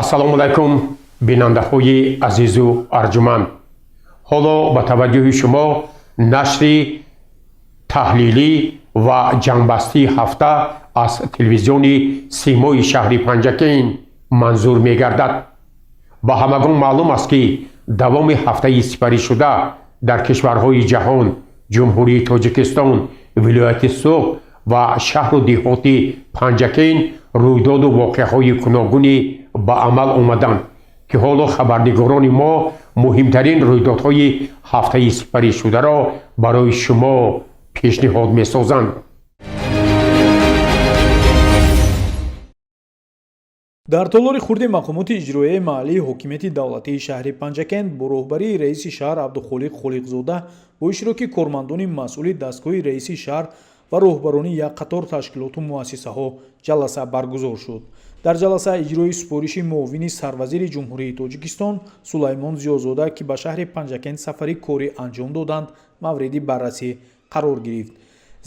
ассалому алайкум бинандаҳои азизу арҷуманд. ҳоло ба таваҷҷӯҳи шумо нашри таҳлилӣ ва ҷанбастии ҳафта аз телевизиони симои шаҳри Панҷакейн манзур мегардад. ба ҳамагон маълум аст ки давоми ҳафтаи сипаришуда дар кишварҳои ҷаҳон ҷумҳурии Тоҷикистон, вилояти Суғд ва шаҳру деҳоти Панҷакейн рӯйдоду воқеаҳои гуногуне ба амал омаданд ки ҳоло хабарнигорони мо муҳимтарин рӯйдодҳои ҳафтаи сипаришударо барои шумо пешниҳод месозанд. дар толори хурди мақомоти иҷроияи маҳаллии ҳокимияти давлатии шаҳри Панҷакент бо роҳбарии раиси шаҳр Абдухолиқ Холиқзода бо иштироки кормандони масъули дастгоҳи раиси шаҳр ва роҳбарони як қатор ташкилоту муассисаҳо ҷаласа баргузор шуд. дар ҷаласа иҷрои супориши муовини сарвазири ҷумҳурии Тоҷикистон Сулаймон Зиёзода ки ба шаҳри Панҷакент сафари корӣ анҷом доданд мавриди баррасӣ қарор гирифт.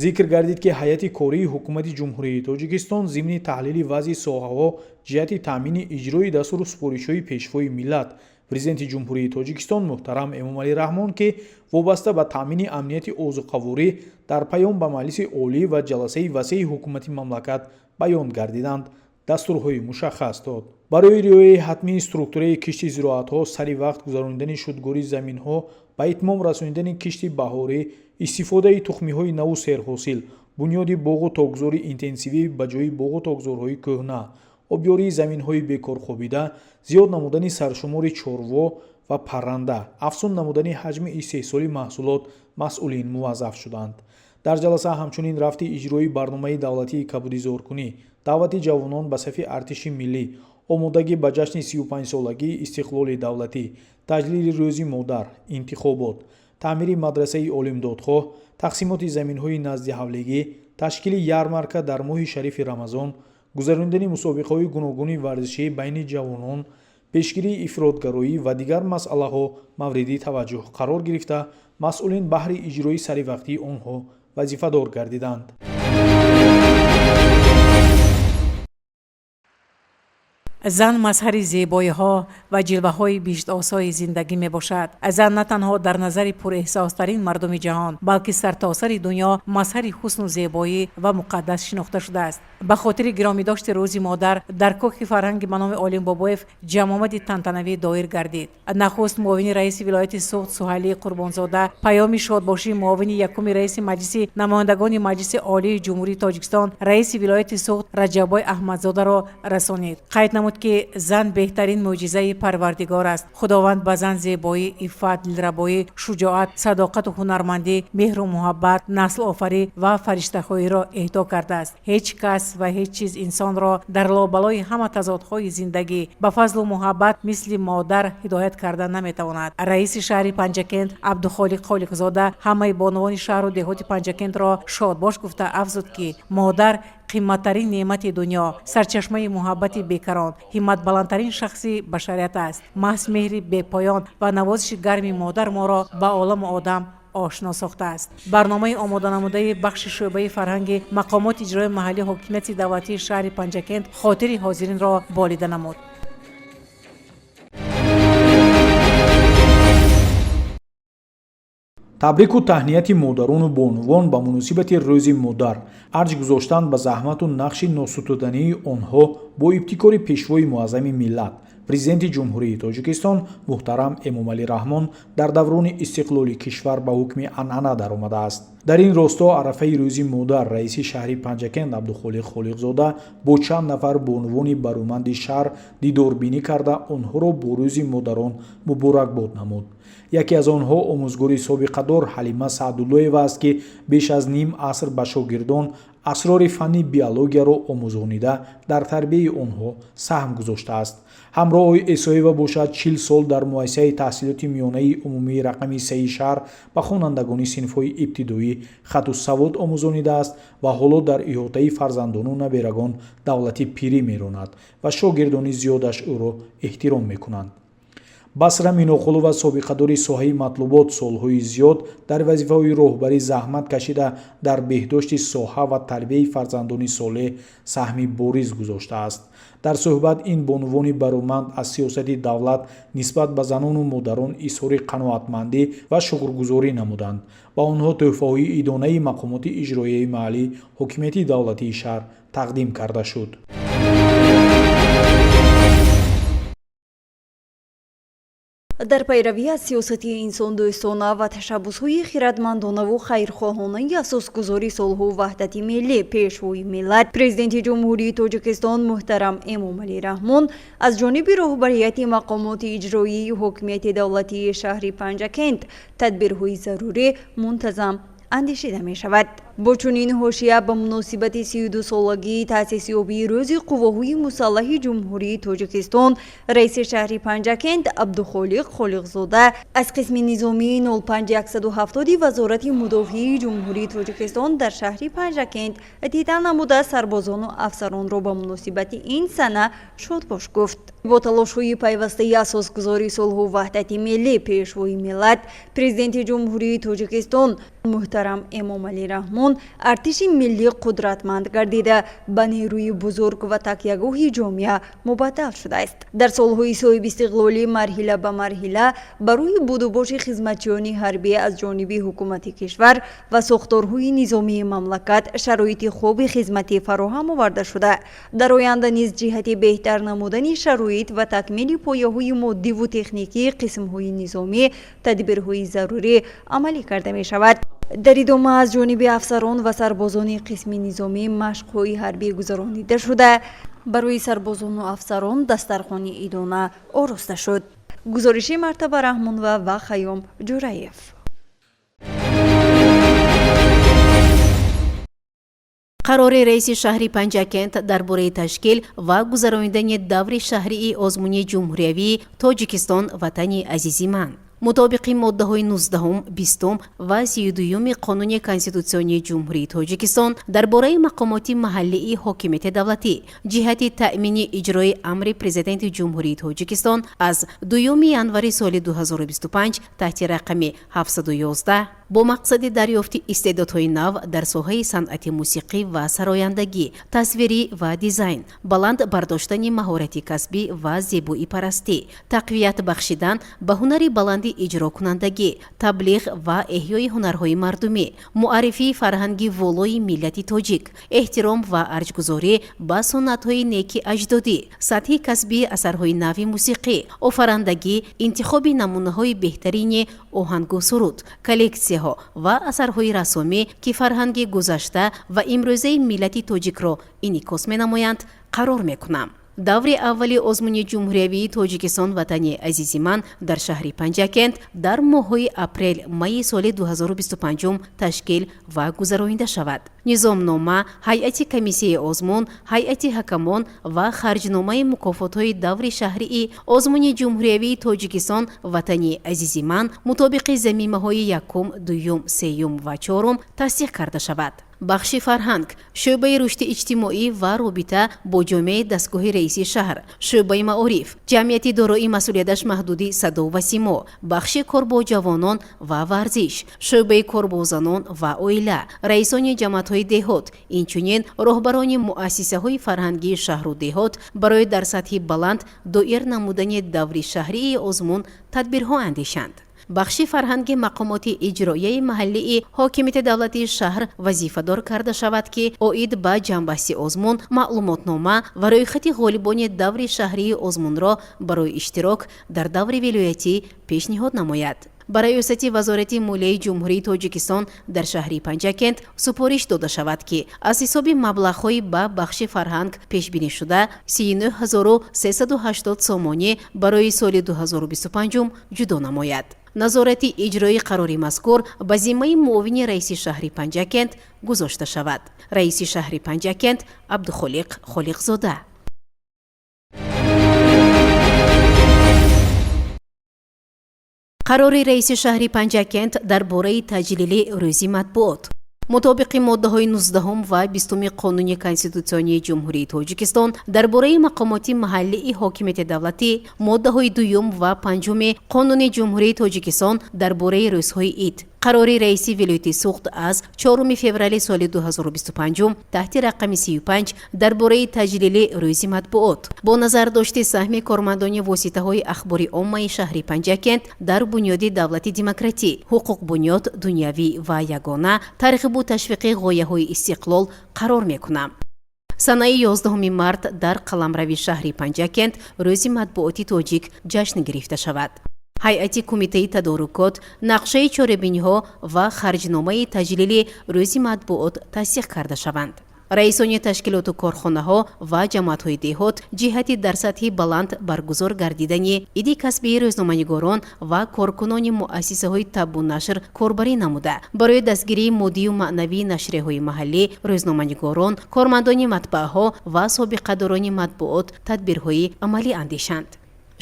зикр гардид ки ҳайати кории ҳукумати ҷумҳурии Тоҷикистон зимни таҳлили вазъи соҳаҳо ҷиҳати таъмини иҷрои дастуру супоришҳои пешвои миллат президенти ҷумҳурии Тоҷикистон муҳтарам Эмомалӣ Раҳмон ки вобаста ба таъмини амнияти озуқаворӣ дар паём ба Маҷлиси олӣ ва ҷаласаи васеъи ҳукумати мамлакат баён гардиданд, дастурҳои мушаххас дод. барои риояи ҳатмии структураи кишти зироатҳо, сари вақт гузарондани шудгори заминҳо, ба итмом расонидани кишти баҳорӣ, истифодаи тухмиҳои наву серҳосил, бунёди боғу тогзори интенсивӣ ба ҷои боғу тогзорҳои кӯҳна, обёрии заминҳои бекорхобида, зиёд намудани саршумори чорво ва парранда, афзун намудани ҳаҷми истеҳсоли маҳсулот масъулин муваззаф шуданд. дар ҷаласа ҳамчунин рафти иҷрои барномаи давлатии кабудизоркунӣ, даъвати ҷавонон ба сафи артиши миллӣ, омодагӣ ба ҷашни 35-солагии истиқлоли давлатӣ, таҷлили рӯзи модар, интихобот, таъмири мадрасаи олимдодхоҳ, тақсимоти заминҳои назди ҳавлигӣ, ташкили ярмарка дар моҳи шарифи Рамазон, гузарондани мусобиқаҳои гуногуни варзишӣ байни ҷавонон, пешгирии ифротгароӣ ва дигар масъалаҳо мавриди таваҷҷӯҳ қарор гирифта, масъулин баҳри иҷрои саривақтии онҳо вазифадор гардиданд. зан мазҳари зебоиҳо ва ҷилваҳои биштосои зиндагӣ мебошад. зан на танҳо дар назари пурэҳсостарин мардуми ҷаҳон, балки сартосари дунё мазҳари ҳусну зебоӣ ва муқаддас шинохта шудааст. ба хотири гиромидошти рӯзи модар дар кӯхи фарҳанги ба номи Олим Бобоев ҷамъомади тантанавӣ доир гардид. нахуст муовини раиси вилояти Суғд Суҳайлӣ Қурбонзода паёми шодбошии муовини якуми раиси маҷлиси намояндагони Маҷлиси Олии Ҷумҳурии Тоҷикистон раиси вилояти Суғд Раҷаббой Аҳмадзодаро расонид. қайд намуд ки зан беҳтарин мӯъҷизаи парвардигор аст. худованд ба зан зебоӣ, иффат, дилрабоӣ, шуҷоат, садоқату ҳунармандӣ, меҳру муҳаббат, наслофарӣ ва фариштахоҳиро эҳдо кардааст. ҳеҷ кас ва ҳеҷ чиз инсонро дар лобалои ҳама тазодҳои зиндагӣ ба фазлу муҳаббат мисли модар ҳидоят карда наметавонад. раиси шаҳри Панҷакент Абдухолиқ Холиқзода ҳамаи бонувони шаҳру деҳоти Панҷакентро шодбош гуфта афзуд ки модар қимматтарин неъмати дунё, сарчашмаи муҳаббати бекарон, ҳимматбаландтарин шахси башарият аст. маҳз меҳри бепоён ва навозиши гарми модар моро ба оламу одам ошно сохтааст. барномаи омоданамудаи бахши шӯъбаи фарҳанги мақомоти иҷрои маҳаллии ҳокимияти давлатии шаҳри Панҷакент хотири ҳозиринро болида намуд. табрику таҳнияти модарону бонувон ба муносибати рӯзи модар арҷ гузоштанд ба заҳмату нақши носутудании онҳо бо ибтикори пешвои муаззами миллат президенти ҷумҳурии Тоҷикистон муҳтарам Эмомалӣ Раҳмон дар даврони истиқлоли кишвар ба ҳукми анъана даромадааст. дар ин росто арафаи рӯзи модар раиси шаҳри Панҷакент Абдухолиқ Холиқзода бо чанд нафар бонувони барӯманди шаҳр дидорбинӣ карда онҳоро бо рӯзи модарон муборакбод намуд. яке аз онҳо омӯзгори собиқадор Ҳалима Саъдуллоева аст ки беш аз ним аср ба шогирдон асрори фанни биологияро омӯзонида дар тарбияи онҳо саҳм гузоштааст. ҳамроҳи Эсоева бошад 40 сол дар муассисаи таҳсилоти миёнаи умумии рақами 3 шаҳр ба хонандагони синфҳои ибтидоӣ хату савод омӯзонидааст ва ҳоло дар иҳотаи фарзандону наберагон давлати пирӣ меронад ва шогирдони зиёдаш ӯро эҳтиром мекунанд. басра миноқулова собиқадори соҳаи матлубот солҳои зиёд дар вазифаҳои роҳбарӣ заҳмат кашида дар беҳдошти соҳа ва тарбияи фарзандони солеҳ саҳми бориз гузоштааст. дар суҳбат ин бонувони бароманд аз сиёсати давлат нисбат ба занону модарон изҳори қаноатмандӣ ва шукргузорӣ намуданд. ба онҳо тӯҳфаҳои идонаи мақомоти иҷроияи маҳаллӣ ҳокимияти давлатии шаҳр тақдим карда шуд. дар пайравӣ аз сиёсати инсондӯстона ва ташаббусҳои хиратмандонаву хайрхоҳонаи асосгузори солҳу ваҳдати миллӣ пешвои миллат президенти ҷумҳурии тоҷикистон муҳтарам Эмомалӣ Раҳмон аз ҷониби роҳбарияти мақомоти иҷроии ҳокимияти давлатии шаҳри Панҷакент тадбирҳои зарурӣ мунтазам андешида мешавад. бо чунин ҳошия ба муносибати 32-солагии таъсисёбии рӯзи қувваҳои мусаллаҳи ҷумҳурии тоҷикистон раиси шаҳри Панҷакент Абдухолиқ Холиқзода аз қисми низомии 05170 вазорати мудофиаи ҷумҳурии тоҷикистон дар шаҳри Панҷакент дида намуда сарбозону афсаронро ба муносибати ин сана шодбош гуфт. бо талошҳои пайвастаи асосгузори солҳу ваҳдати миллӣ пешвои миллат президенти ҷумҳурии тоҷикистон муҳтарам Эмомалӣ Раҳмон артиши миллӣ қудратманд гардида ба нерӯи бузург ва такягоҳи ҷомеа мубаддал шудааст. дар солҳои соҳиби истиқлолӣ марҳила ба марҳила барои будубоши хизматчиёни ҳарбӣ аз ҷониби ҳукумати кишвар ва сохторҳои низомии мамлакат шароити хуби хизматӣ фароҳам оварда шуда, дар оянда низ ҷиҳати беҳтар намудани шароит ва такмили пояҳои моддиву техникии қисмҳои низомӣ тадбирҳои зарурӣ амалӣ карда мешавад. дар идома аз ҷониби афсарон ва сарбозони қисми низомӣ машқҳои ҳарбӣ гузаронида шуда барои сарбозону афсарон дастархони идона ороста шуд. гузориши Мартаба Раҳмонова ва Хаём Ҷураев. қарори раиси шаҳри Панҷакент дар бораи ташкил ва гузаронидани даври шаҳрии озмуни ҷумҳуриявии Тоҷикистон ватани азизи ман мутобиқи моддаҳои 19, 20 ва 32 қонуни Конститутсионии ҷумҳурии Тоҷикистон дар бораи мақомоти маҳаллии ҳокимияти давлатӣ ҷиҳати таъмини иҷрои амри президенти ҷумҳурии Тоҷикистон аз 2 январи соли 2025 таҳти рақами 711 бо мақсади дарёфти истеъдодҳои нав дар соҳаи санъати мусиқӣ ва сарояндагӣ, тасвирӣ ва дизайн, баланд бардоштани маҳорати касбӣ ва зебоипарастӣ, тақвият бахшидан ба ҳунари баланди иҷрокунандагӣ, таблиғ ва эҳёи ҳунарҳои мардумӣ, муаррифии фарҳанги волои миллати тоҷик, эҳтиром ва арҷгузорӣ ба суннатҳои неки аҷдодӣ, сатҳи касбии асарҳои нави мусиқӣ, офарандагӣ, интихоби намунаҳои беҳтарини оҳангу суруд, коллексия ва асарҳои расомӣ ки фарҳанги гузашта ва имрӯзаи миллати тоҷикро инъикос менамоянд қарор мекунам. даври аввали озмуни ҷумҳуриявии Тоҷикистон ватани азизи ман дар шаҳри Панҷакент дар моҳҳои апрел-майи соли 2025 ташкил ва гузаронида шавад. низомнома, ҳайати комиссияи озмун, ҳайати ҳакамон ва харҷномаи мукофотҳои даври шаҳрии озмуни ҷумҳуриявии Тоҷикистон ватани азизи ман мутобиқи замимаҳои 1, 2, 3 ва 4 тасдиқ карда шавад. бахши фарҳанг, шӯъбаи рушди иҷтимоӣ ва робита бо ҷомеаи дастгоҳи раиси шаҳр, шӯъбаи маориф, ҷамъияти дорои масъулияташ маҳдуди садо ва симо, бахши кор бо ҷавонон ва варзиш, шӯъбаи кор бо занон ва оила, раисони ҷамъиятҳои деҳот, инчунин роҳбарони муассисаҳои фарҳангии шаҳру деҳот барои дар сатҳи баланд доир намудани даври шаҳрии озмун тадбирҳо андешанд. бахши фарҳанги мақомоти иҷроияи маҳаллии ҳокимияти давлатии шаҳр вазифадор карда шавад ки оид ба ҷанбасти озмун, маълумотнома ва рӯйхати ғолибони даври шаҳрии озмунро барои иштирок дар даври вилоятӣ пешниҳод намояд. ба раёсати вазорати молияи ҷумҳурии Тоҷикистон дар шаҳри Панҷакент супориш дода шавад ки аз ҳисоби маблағҳои ба бахши фарҳанг пешбинишуда 39380 сомонӣ барои соли 2025 ҷудо намояд. назорати иҷрои қарори мазкур ба зиммаи муовини раиси шаҳри Панҷакент гузошта шавад. раиси шаҳри Панҷакент Абдухолиқ Холиқзода. қарори раиси шаҳри Панҷакент дар бораи таҷлили рӯзи матбуот. мутобиқи моддаҳои 19 ва 20 қонуни конститутсионии ҷумҳурии тоҷикистон дар бораи мақомоти маҳаллии ҳокимияти давлатӣ, моддаҳои 2 ва 5 қонуни ҷумҳурии тоҷикистон дар бораи рӯзҳои ид, қарори раиси вилояти суғд аз 4 феврали соли 2025 таҳти рақами 35 дар бораи таҷлили рӯзи матбуот бо назардошти саҳми кормандони воситаҳои ахбори оммаи шаҳри Панҷакент дар бунёди давлати демократӣ, ҳуқуқбунёд, дунявӣ ва ягона, тарғибу ташвиқи ғояҳои истиқлол қарор мекунам. Санаи 11 март дар қаламрави шаҳри Панҷакент рӯзи матбуоти тоҷик ҷашн гирифта шавад. ҳайати кумитаи тадорукот нақшаи чорабиниҳо ва харҷномаи таҷлили рӯзи матбуот тасдиқ карда шаванд. раисони ташкилоту корхонаҳо ва ҷамоатҳои деҳот ҷиҳати дар сатҳи баланд баргузор гардидани иди касбии рӯзноманигорон ва коркунони муассисаҳои табу нашр корбарӣ намуда барои дастгирии моддию маънавии нашрияҳои маҳаллӣ, рӯзноманигорон, кормандони матбаъҳо ва собиқадорони матбуот тадбирҳои амалӣ андешанд.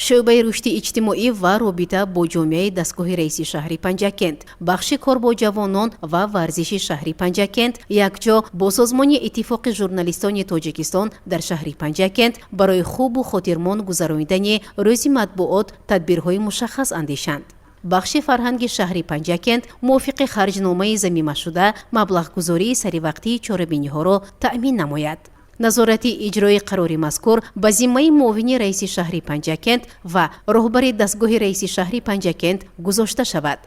шӯъбаи рушди иҷтимоӣ ва робита бо ҷомеаи дастгоҳи раиси шаҳри Панҷакент, бахши кор бо ҷавонон ва варзиши шаҳри Панҷакент якҷо бо созмони иттифоқи журналистони тоҷикистон дар шаҳри Панҷакент барои хубу хотирмон гузарондани рӯзи матбуот тадбирҳои мушаххас андешанд. бахши фарҳанги шаҳри Панҷакент мувофиқи харҷномаи замимашуда маблағгузории саривақтии чорабиниҳоро таъмин намояд. назорати иҷрои қарори мазкур ба зиммаи муовини раиси шаҳри Панҷакент ва роҳбари дастгоҳи раиси шаҳри Панҷакент гузошта шавад.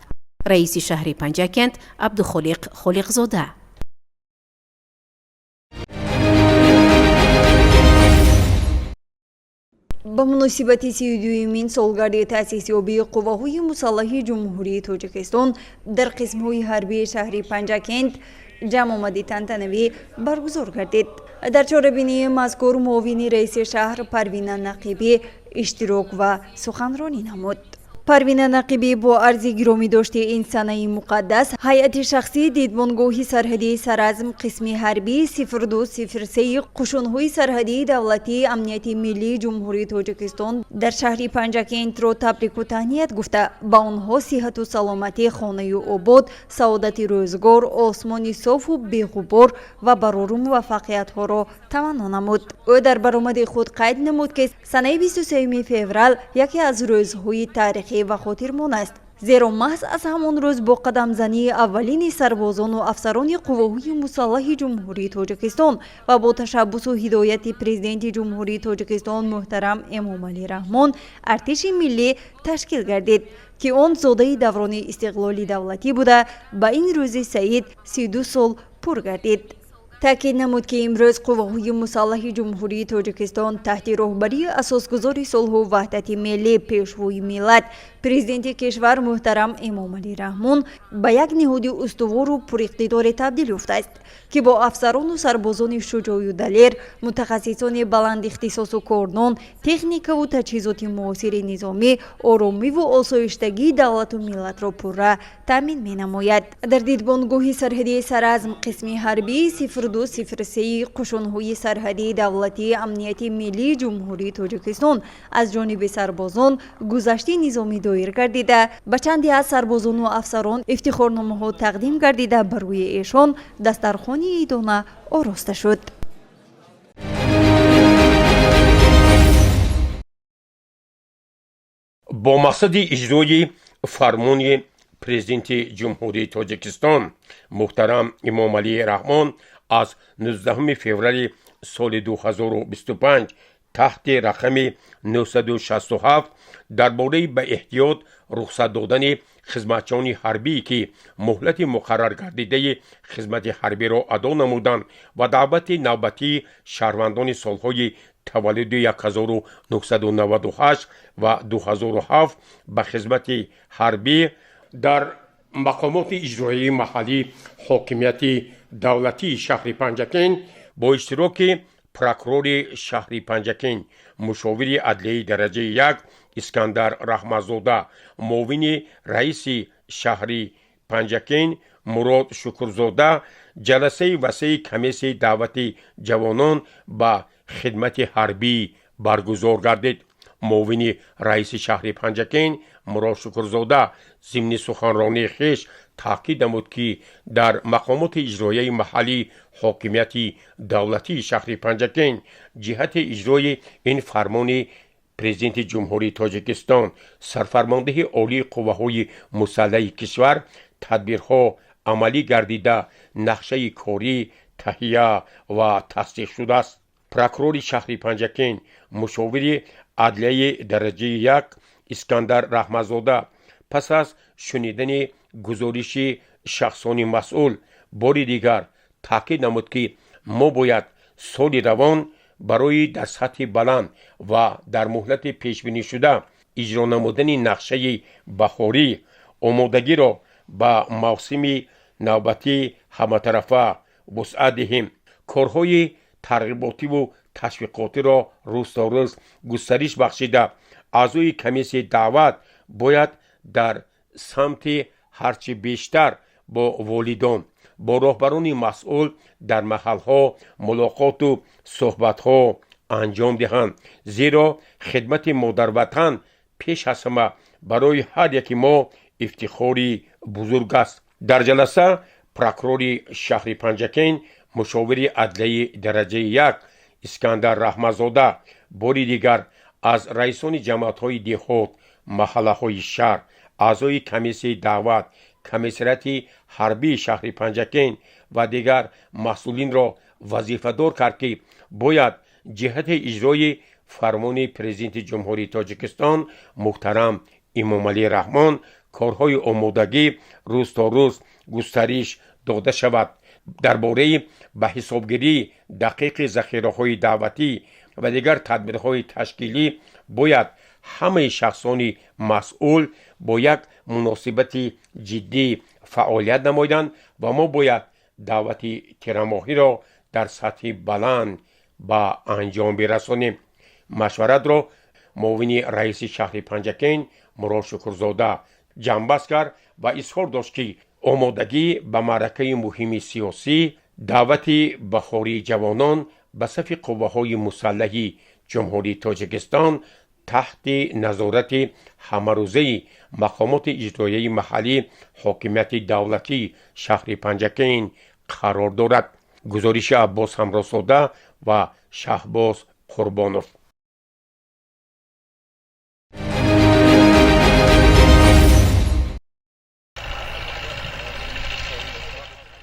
раиси шаҳри Панҷакент Абдухолиқ Холиқзода. ба муносибати 32-мин солгарди таъсисёбии қувваҳои мусаллаҳи ҷумҳурии тоҷикистон дар қисмҳои ҳарбии шаҳри Панҷакент ҷамъомади тантанавӣ баргузор гардид. дар чорабинии мазкур муовини раиси шаҳр Парвина Нақибӣ иштирок ва суханронӣ намуд. Парвина Нақибӣ бо арзи гиромӣ дошти ин санаи муқаддас ҳайати шахсии дидбонгоҳи сарҳадии Саразм қисми ҳарбии 0203 қушунҳои сарҳадии давлатии амнияти миллии ҷумҳурии Тоҷикистон дар шаҳри Панҷакентро табрику таҳният гуфта ба онҳо сиҳату саломатӣ, хонаю обод, саодати рӯзгор, осмони софу беғубор ва барору муваффақиятҳоро таманно намуд. ӯ дар баромади худ қайд намуд ки санаи 23 феврал яке аз рӯзҳои таърихӣ ва хотирмон аст, зеро маҳз аз ҳамон рӯз бо қадамзании аввалини сарбозону афсарони қувваҳои мусаллаҳи ҷумҳурии Тоҷикистон ва бо ташаббусу ҳидояти президенти ҷумҳурии Тоҷикистон муҳтарам Эмомалӣ Раҳмон артиши миллӣ ташкил гардид ки он зодаи даврони истиқлоли давлатӣ буда ба ин рӯзи саид 32 сол пур гардид. таъкид намуд ки имрӯз қувваҳои мусаллаҳи ҷумҳурии Тоҷикистон таҳти роҳбарии асосгузори сулҳу ваҳдати миллӣ пешвои миллат президенти кишвар муҳтарам Эмомалӣ Раҳмон ба як ниҳоди устувору пуриқтидоре табдил ёфтааст ки бо афсарону сарбозони шуҷоъу далер, мутахассисони баландихтисосу корнон, техникаву таҷҳизоти муосири низомӣ, оромиву осоиштагии давлату миллатро пурра таъмин менамояд. дар дидбонгоҳи сарҳадии Саразм қисми ҳарбии 0203 қушунҳои сарҳадии давлатии амнияти миллии ҷумҳурии Тоҷикистон аз ҷониби сарбозон гузашти низомӣ доир гардида ба чанде аз сарбозону афсарон ифтихорномаҳо тақдим гардида ба рӯи эшон дастархони идона ороста шуд. бо мақсади иҷрои фармони президенти ҷумҳурии Тоҷикистон муҳтарам Эмомалӣ Раҳмон аз 19 феврали соли 2025 таҳти рақами 967 дар бораи ба эҳтиёт рухсат додани хизматчони ҳарбӣ ки муҳлати муқаррар гардидаи хизмати ҳарбиро адо намуданд ва даъвати навбатии шаҳрвандони солҳои таваллуди 1998 ва 2007 ба хизмати ҳарбӣ дар мақомоти иҷроии маҳаллӣ ҳокимияти давлатии шаҳри Панҷакент бо иштироки прокурори шаҳри Панҷакент, мушовири адлияи дараҷаи 1 Искандар Раҳматзода, муовини раиси шаҳри Панҷакент Мурод Шукрзода ҷаласаи васеъи комиссияи даъвати ҷавонон ба хидмати ҳарбӣ баргузор гардид. муовини раиси шаҳри Панҷакент Мурод Шукрзода зимни суханронии хиш таъкид намуд ки дар мақомоти иҷроияи маҳаллӣ ҳокимияти давлатии шаҳри Панҷакен ҷиҳати иҷрои ин фармони президенти ҷумҳурии Тоҷикистон, сарфармондеҳи олии қувваҳои мусаллаҳи кишвар тадбирҳо амалӣ гардида нақшаи корӣ таҳия ва тасдиқ шудааст. прокурори шаҳри Панҷакен мушовири адлияи дараҷаи як Искандар Раҳматзода пас аз шунидани гузориши шахсони масъул бори дигар таъкид намуд ки мо бояд соли равон барои дар сатҳи баланд ва дар муҳлати пешбинишуда иҷро намудани нақшаи баҳорӣ омодагиро ба мавсими навбатии ҳаматарафа вусъат диҳем. корҳои тарғиботиву ташвиқотиро рӯзторӯз густариш бахшида аъзои комиссияи даъват бояд дар самти ҳарчи бештар бо волидон, бо роҳбарони масъул дар маҳалҳо мулоқоту суҳбатҳо анҷом диҳанд, зеро хидмати модарватан пеш аз ҳама барои ҳар яки мо ифтихори бузург аст. дар ҷаласа прокурори шаҳри Панҷакен мушовири адлияи дараҷаи як Искандар Раҳматзода бори дигар аз раисони ҷамъиятҳои деҳот, маҳаллаҳои шаҳр, аъзои комиссияи даъват, комиссарияти ҳарбии шаҳри Панҷакен ва дигар масъулинро вазифадор кард ки бояд ҷиҳати иҷрои фармони президенти ҷумҳурии Тоҷикистон муҳтарам Эмомалӣ Раҳмон корҳои омодагӣ рӯз то рӯз густариш дода шавад. дар бораи ба ҳисобгирии дақиқи захираҳои даъватӣ ва дигар тадбирҳои ташкилӣ бояд ҳамаи шахсони масъул бо як муносибати ҷиддӣ фаъолият намояданд ва мо бояд даъвати тирамоҳиро дар сатҳи баланд ба анҷом бирасонем. машваратро муовини раиси шаҳри Панҷакен Мурод Шукрзода ҷамъбаст кард ва изҳор дошт ки омодагӣ ба маъракаи муҳими сиёсӣ, даъвати баҳории ҷавонон ба сафи қувваҳои мусаллаҳи ҷумҳурии Тоҷикистон таҳти назорати ҳамарӯзаи мақомоти иҷроияи маҳаллӣ ҳокимияти давлатии шаҳри Панҷакен қарор дорад. гузориши Аббос Ҳамросода ва Шаҳбоз Қурбонов.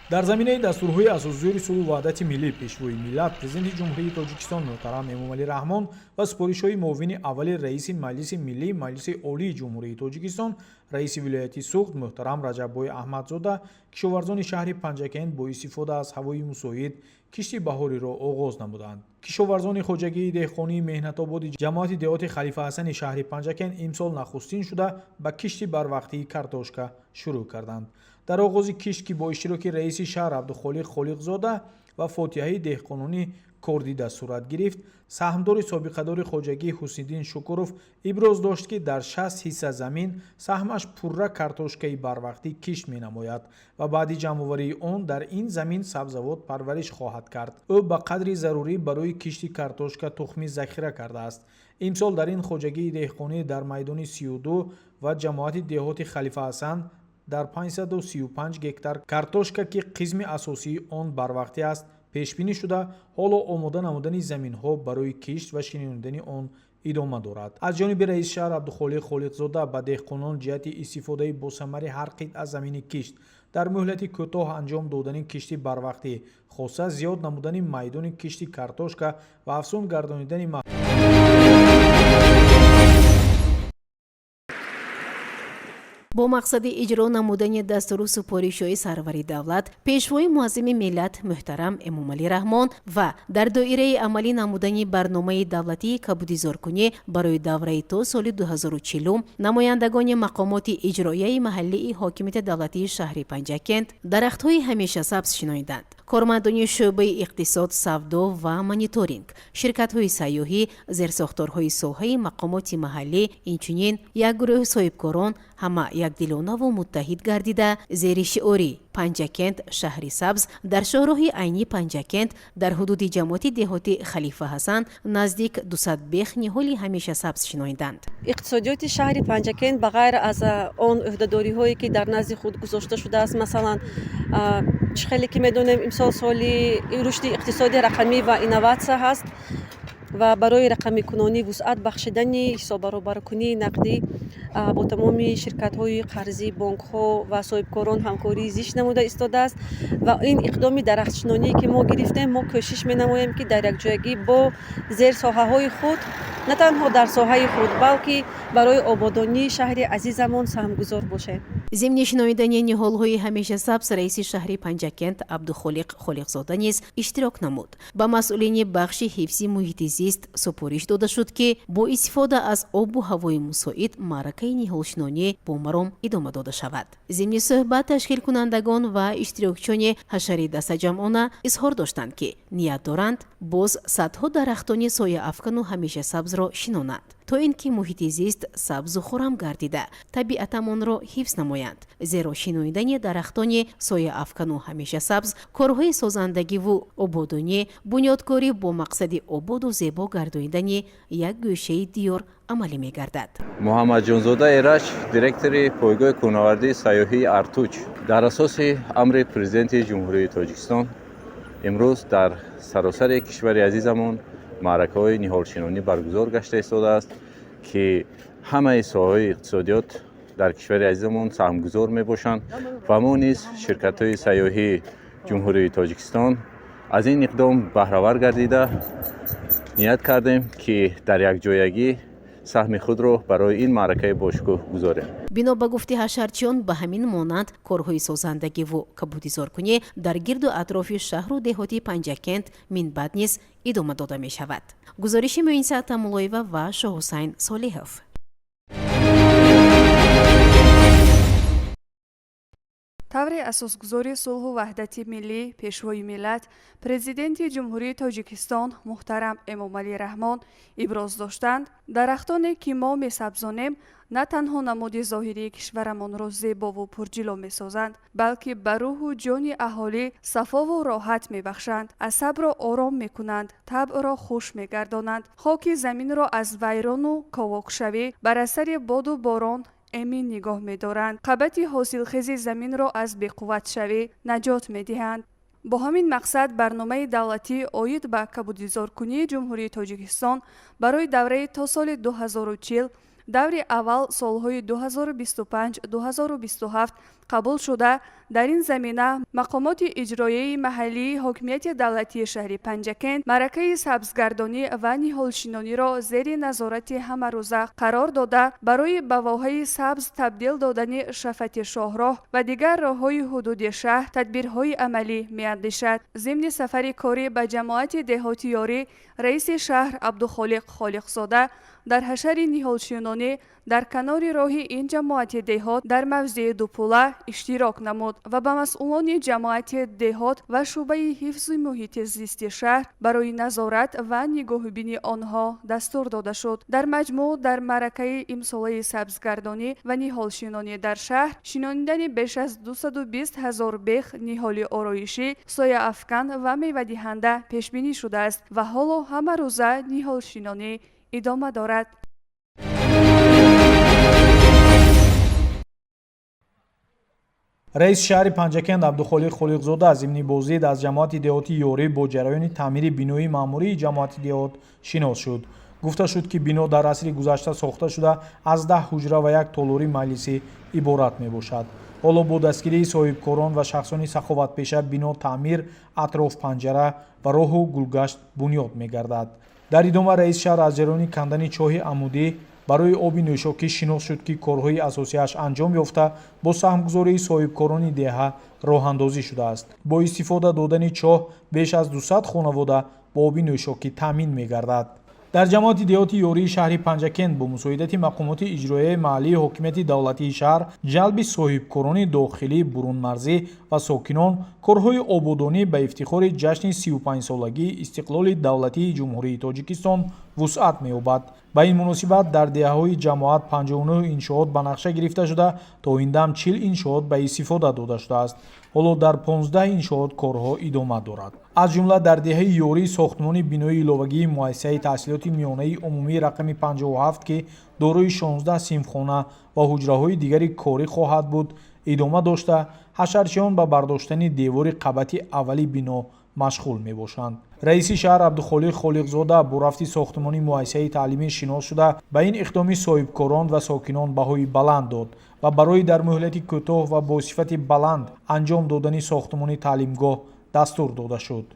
дар заминаи дастурҳои асосзори сулҳу ваҳдати миллӣ пешвои миллат президенти ҷумҳурии Тоҷикистон муҳтарам Эмомалӣ Раҳмон ва супоришҳои муовини аввали раиси маҷлиси миллӣ, маҷлиси олии ҷумҳурии Тоҷикистон, раиси вилояти Суғд муҳтарам Раҷаббой Аҳмадзода кишоварзони шаҳри Панҷакен бо истифода аз ҳавои мусоид кишти баҳориро оғоз намуданд. кишоварзони хоҷагии деҳқонии меҳнатободи ҷамоати деҳоти Халифа Ҳасани шаҳри Панҷакен имсол нахустин шуда ба кишти барвақтии картошка шурӯъ карданд. дар оғози кишт ки бо иштироки раиси шаҳр Абдухолиқ Холиқзода ва фотиҳаи деҳқонони кордида сурат гирифт, саҳмдори собиқадори хоҷагӣ Ҳусниддин Шукуров иброз дошт ки дар 60 ҳисса замин саҳмаш пурра картошкаи барвақтӣ кишт менамояд ва баъди ҷамъоварии он дар ин замин сабзавот парвариш хоҳад кард. ӯ ба қадри зарурӣ барои кишти картошка тухмӣ захира кардааст. имсол дар ин хоҷагии деҳқонӣ дар майдони 32 ва ҷамоати деҳоти Халифа Ҳасан дар 535 гектар картошка ки қисми асосии он барвақтӣ аст пешбинӣ шуда ҳоло омода намудани заминҳо барои кишт ва шинонидани он идома дорад. аз ҷониби раиси шаҳр Абдухолиқ Холиқзода ба деҳқонон ҷиҳати истифодаи босамари ҳар қитъа замини кишт дар муҳлати кӯтоҳ анҷом додани кишти барвақтӣ, хоса зиёд намудани майдони кишти картошка ва афзун гардонидани бо мақсади иҷро намудани дастуру супоришҳои сарвари давлат пешвои муаззими миллат муҳтарам Эмомалӣ Раҳмон ва дар доираи амалӣ намудани барномаи давлатии кабудизоркунӣ барои давраи то соли 2040 намояндагони мақомоти иҷроияи маҳаллии ҳокимияти давлатии шаҳри Панҷакен дарахтҳои ҳамешасабз шинониданд. кормандони шӯъбаи иқтисод, савдо ва мониторинг, ширкатҳои сайёҳӣ, зерсохторҳои соҳаи мақомоти маҳаллӣ, инчунин як гурӯҳи соҳибкорон ҳама якдилонаву муттаҳид гардида зери шиори Панҷакент шаҳри сабз дар шоҳроҳи айни Панҷакент дар ҳудуди ҷамоати деҳотӣ Халифа Ҳасан наздик 200 бех ниҳоли ҳамеша сабз шиноиданд. иқтисодиёти шаҳри Панҷакент ба ғайр аз он ӯҳдадориҳое ки дар назди худ гузошта шудааст, масалан чӣ хеле ки медонем имсол соли рушди иқтисоди рақамӣ ва инноватсия ҳаст ва барои рақамикунонӣ вусъат бахшидани ҳисоббаробаркунии нақдӣ бо тамоми ширкатҳои қарзӣ, бонкҳо ва соҳибкорон ҳамкории зишт намуда истодааст ва ин иқдоми дарахтшиноние ки мо гирифтем, мо кӯшиш менамоем ки дар якҷоягӣ бо зерсоҳаҳои худ на танҳо дар соҳаи худ, балки барои ободонии шаҳри азизамон саҳмгузор бошем. зимни шиноидани ниҳолҳои ҳамеша сабз раиси шаҳри Панҷакент Абдухолиқ Холиқзода низ иштирок намуд. Ба масъулини бахши ҳифзи муҳити зист супориш дода шуд ки бо истифода аз обу ҳавои мусоид маъракаи ниҳолшинонӣ бо маром идома дода шавад. зимни суҳбат ташкилкунандагон ва иштирокчиёни ҳашари дастаҷамъона изҳор доштанд ки ният доранд боз садҳо дарахтони сояафкану ҳамеша сабзро шинонанд то ин ки муҳити зист сабзу хурам гардида табиатамонро ҳифз намоянд, зеро шиноидани дарахтони сояафкану ҳамеша сабз корҳои созандагиву ободонӣ бунёдкорӣ бо мақсади ободу зебо гардонидани як гӯшаи диёр амалӣ мегардад. Муҳаммадҷонзода Эрач, директори пойгоҳи кӯҳнавардии сайёҳии Артуч, дар асоси амри президенти ҷумҳурии Тоҷикистон имрӯз дар саросари кишвари азизамон маъракаҳои ниҳолшинонӣ баргузор гашта истодааст ки ҳамаи соҳаҳои иқтисодиёт дар кишвари азизамон саҳмгузор мебошанд ва мо низ ширкатҳои сайёҳии ҷумҳурии Тоҷикистон аз ин иқдом баҳравар гардида ният кардем ки дар якҷоягӣ саҳми худро барои ин маъракаи бошкӯҳ гузорем. бино ба гуфти ҳашарчиён ба ҳамин монанд корҳои созандагиву кабудизоркунӣ дар гирду атрофи шаҳру деҳоти Панҷакент минбаъд низ идома дода мешавад. гузориши Муинса Атамуллоева ва Шоҳусайн Солиҳов. таври асосгузори сулҳу ваҳдати миллӣ пешвои миллат президенти ҷумҳурии Тоҷикистон муҳтарам Эмомалӣ Раҳмон иброз доштанд дарахтоне ки мо месабзонем на танҳо намуди зоҳирии кишварамонро зебову пурҷило месозанд, балки ба рӯҳу ҷони аҳолӣ сафову роҳат мебахшанд, асабро ором мекунанд, табъро хуш мегардонанд, хоки заминро аз вайрону ковокшавӣ бар асари боду борон эмин нигоҳ медоранд, қабати ҳосилхези заминро аз беқувватшавӣ наҷот медиҳанд. бо ҳамин мақсад барномаи давлатӣ оид ба кабудизоркунии ҷумҳурии Тоҷикистон барои давраи то соли 2040 даври аввал солҳои 2025-2027 қабул шуда дар ин замина мақомоти иҷроияи маҳаллии ҳокимияти давлатии шаҳри Панҷакент маъракаи сабзгардонӣ ва ниҳолшинониро зери назорати ҳамарӯза қарор дода барои ба воҳаи сабз табдил додани шафати шоҳроҳ ва дигар роҳҳои ҳудуди шаҳр тадбирҳои амалӣ меандешад. зимни сафари корӣ ба ҷамоати деҳоти ёрӣ раиси шаҳр Абдухолиқ Холиқзода дар ҳашари ниҳолшинонӣ дар канори роҳи ин ҷамоати деҳот дар мавзеи Дупула иштирок намуд ва ба масъулони ҷамоати деҳот ва шуъбаи ҳифзи муҳити зисти шаҳр барои назорат ва нигоҳубини онҳо дастур дода шуд. дар маҷмӯъ дар маъракаи имсолаи сабзгардонӣ ва ниҳолшинонӣ дар шаҳр шинонидани беш аз 220 000 бех ниҳоли ороишӣ, сояафкан ва мевадиҳанда пешбинӣ шудааст ва ҳоло ҳамарӯза ниҳолшинонӣ идома дорад. раиси шаҳри Панҷакент Абдухолиқ Холиқзода аз зимни бозид аз ҷамоати деҳоти ёрӣ бо ҷараёни таъмири бинои маъмурии ҷамоати деҳот шинос шуд. гуфта шуд ки бино дар асри гузашта сохта шуда аз 10 ҳуҷра ва як толори маҷлисӣ иборат мебошад. ҳоло бо дастгирии соҳибкорон ва шахсони саховатпеша бино таъмир, атроф панҷара ва роҳу гулгашт бунёд мегардад. дар идома раиси шаҳр аз ҷараёни кандани чоҳи амудӣ барои оби нӯшокӣ шинос шуд ки корҳои асосияш анҷом ёфта бо саҳмгузории соҳибкорони деҳа роҳандозӣ шудааст. бо истифода додани чоҳ беш аз 200 хонавода бо оби нӯшокӣ таъмин мегардад. дар ҷамоати деҳоти ёрии шаҳри Панҷакент бо мусоидати мақомоти иҷроияи маҳаллии ҳокимияти давлатии шаҳр ҷалби соҳибкорони дохилӣ, бурунмарзӣ ва сокинон корҳои ободонӣ ба ифтихори ҷашни 35-солагии истиқлоли давлатии ҷумҳурии Тоҷикистон вусъат меёбад. ба ин муносибат дар деҳаҳои ҷамоат 59 иншоот ба нақша гирифта шуда то оиндам 40 иншоот ба истифода дода шудааст. ҳоло дар 15 иншоот корҳо идома дорад. аз ҷумла дар деҳаи ёрӣ сохтмони бинои иловагии муассисаи таҳсилоти миёнаи умумии рақами 57 ки дорои 16 синфхона ва ҳуҷраҳои дигари корӣ хоҳад буд идома дошта ҳашарчиён ба бардоштани девори қабати аввали бино машғул мебошанд. раиси шаҳр абдухолиқ холиқзода бо рафти сохтмони муассисаи таълимӣ шинос шуда ба ин иқдоми соҳибкорон ва сокинон баҳои баланд дод ва барои дар муҳлати кӯтоҳ ва бо сифати баланд анҷом додани сохтмони таълимгоҳ дастур дода шуд.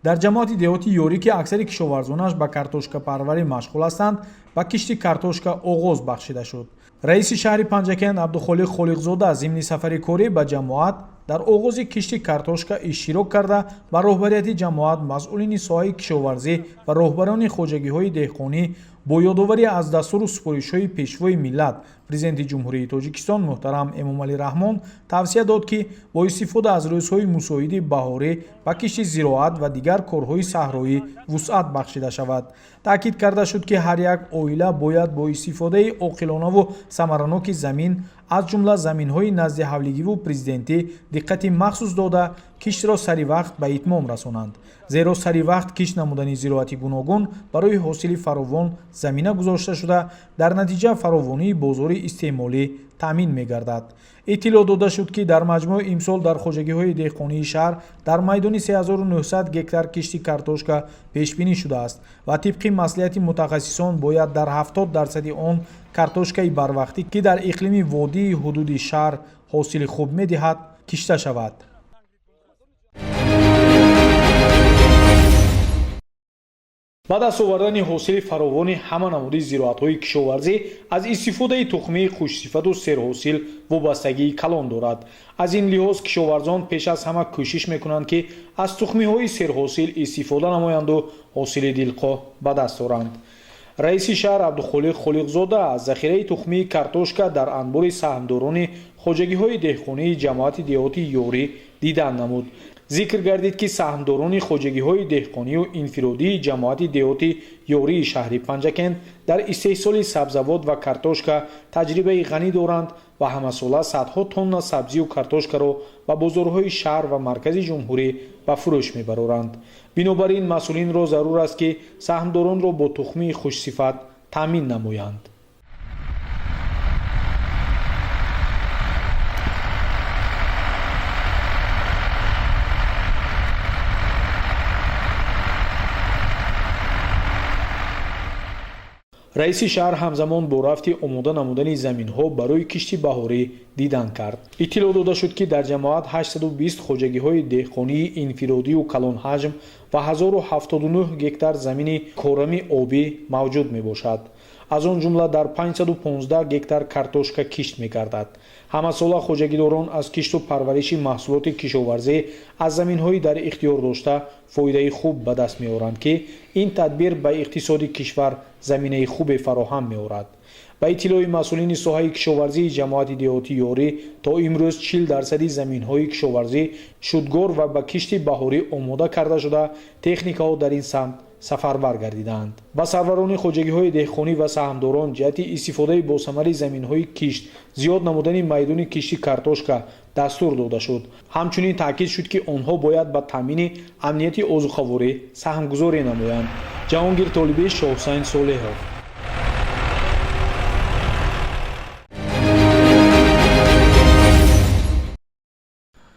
дар ҷамоати деҳоти ёрӣ ки аксари кишоварзонаш ба картошкапарварӣ машғул ҳастанд ба кишти картошка оғоз бахшида шуд. раиси шаҳри Панҷакен Абдухолиқ Холиқзода зимни сафари корӣ ба ҷамоат дар оғози кишти картошка иштирок карда ба роҳбарияти ҷамоат масъулини соҳаи кишоварзӣ ва роҳбарони хоҷагиҳои деҳқонӣ бо ёдоварӣ аз дастуру супоришҳои пешвои миллат президенти ҷумҳурии Тоҷикистон муҳтарам Эмомалӣ Раҳмон тавсия дод ки бо истифода аз рӯзҳои мусоиди баҳорӣ ба кишти зироат ва дигар корҳои саҳроӣ вусъат бахшида шавад. таъкид карда шуд ки ҳар як оила бояд бо истифодаи оқилонаву самараноки замин аз ҷумла заминҳои назди ҳавлигиву президентӣ диққати махсус дода киштро сари вақт ба итмом расонанд. зеро сари вақт кишт намудани зироати гуногун барои ҳосили фаровон замина гузошта шуда дар натиҷа фаровонии бозори истеъмолӣ таъмин мегардад. иттилоъ дода шуд ки дар маҷмӯъ имсол дар хоҷагиҳои деҳқонии шаҳр дар майдони 3900 гектар кишти картошка пешбинӣ шудааст ва тибқи маслиҳати мутахассисон бояд дар 70% он картошкаи барвақтӣ ки дар иқлими водии ҳудуди шаҳр ҳосили хуб медиҳад кишта шавад. ба даст овардани ҳосили фаровони ҳама намуди зироатҳои кишоварзӣ аз истифодаи тухмии хушсифату серҳосил вобастагии калон дорад. аз ин лиҳоз кишоварзон пеш аз ҳама кӯшиш мекунанд ки аз тухмиҳои серҳосил истифода намоянду ҳосили дилхоҳ ба даст оранд. раиси шаҳр Абдухолиқ Холиқзода аз захираи тухмии картошка дар анбори саҳмдорони хоҷагиҳои деҳқонии ҷамоати деҳоти ёрӣ дидан намуд. зикр гардид ки саҳмдорони хоҷагиҳои деҳқонию инфиродии ҷамоати деҳоти ёрии шаҳри Панҷакент дар истеҳсоли сабзавот ва картошка таҷрибаи ғанӣ доранд ва ҳамасола садҳо тонна сабзию картошкаро ба бозорҳои шаҳр ва маркази ҷумҳурӣ ба фурӯш мебароранд. бинобар ин масъулинро зарур аст ки саҳмдоронро бо тухмии хушсифат таъмин намоянд. раиси шаҳр ҳамзамон бо рафти омода намудани заминҳо барои кишти баҳорӣ дидан кард. иттилоъ дода шуд ки дар ҷамоат 820 хоҷагиҳои деҳқонии инфиродию калонҳаҷм ва 1079 гектар замини корами обӣ мавҷуд мебошад. аз он ҷумла дар 515 гектар картошка кишт мегардад. ҳамасола хоҷагидорон аз кишту парвариши маҳсулоти кишоварзӣ аз заминҳои дар ихтиёр дошта фоидаи хуб ба даст меоранд ки ин тадбир ба иқтисоди кишвар заминаи хубе фароҳам меорад. ба иттилои масъулини соҳаи кишоварзии ҷамоати деҳоти ёрӣ то имрӯз 40% заминҳои кишоварзӣ шудгор ва ба кишти баҳорӣ омода карда шуда техникаҳо дар ин самт сафарбар гардидаанд. ба сарварони хоҷагиҳои деҳқонӣ ва саҳмдорон ҷиҳати истифодаи босамари заминҳои кишт зиёд намудани майдони кишти картошка дастур дода шуд. ҳамчунин таъкид шуд ки онҳо бояд ба таъмини амнияти озуқаворӣ саҳмгузорӣ намоянд. ҷаҳонгир Толибӣ, Шоҳусайн Солеҳов.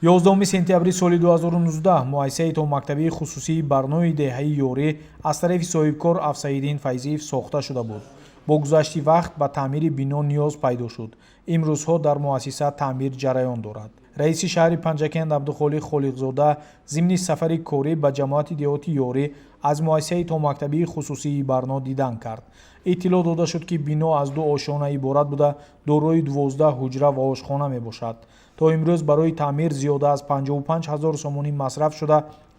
11 сентябри соли 2019 муассисаи томактабии хусусии Барнои деҳаи ёрӣ аз тарафи соҳибкор Афсаиддин Файзиев сохта шуда буд. бо гузашти вақт ба таъмири бино ниёз пайдо шуд. имрӯзҳо дар муассиса таъмир ҷараён дорад. раиси шаҳри Панҷакент Абдухолиқ Холиқзода зимни сафари корӣ ба ҷамоати деҳоти ёрӣ аз муассисаи томактабии хусусии Барно дидан кард. иттилоъ дода шуд ки бино аз ду ошона иборат буда дорои 12 ҳуҷра ва ошхона мебошад. то имрӯз барои таъмир зиёда аз 55 000 сомонӣ масраф шуда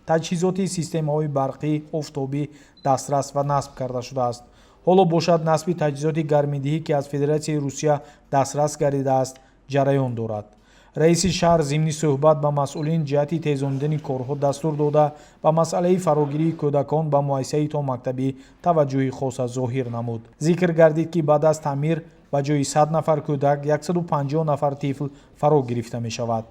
таҷҳизоти системаҳои барқӣ, офтобӣ дастрас ва насб карда шудааст. ҳоло бошад насби таҷҳизоти гармидиҳӣ ки аз Федератсияи Русия дастрас гардидааст ҷараён дорад. раиси шаҳр зимни суҳбат ба масъулин ҷиҳати тезондани корҳо дастур дода ба масъалаи фарогирии кӯдакон ба муассисаи то мактабӣ таваҷҷӯҳи хоса зоҳир намуд. зикр гардид ки баъд аз таъмир ба ҷои 100 нафар кӯдак 150 нафар тифл фаро гирифта мешавад.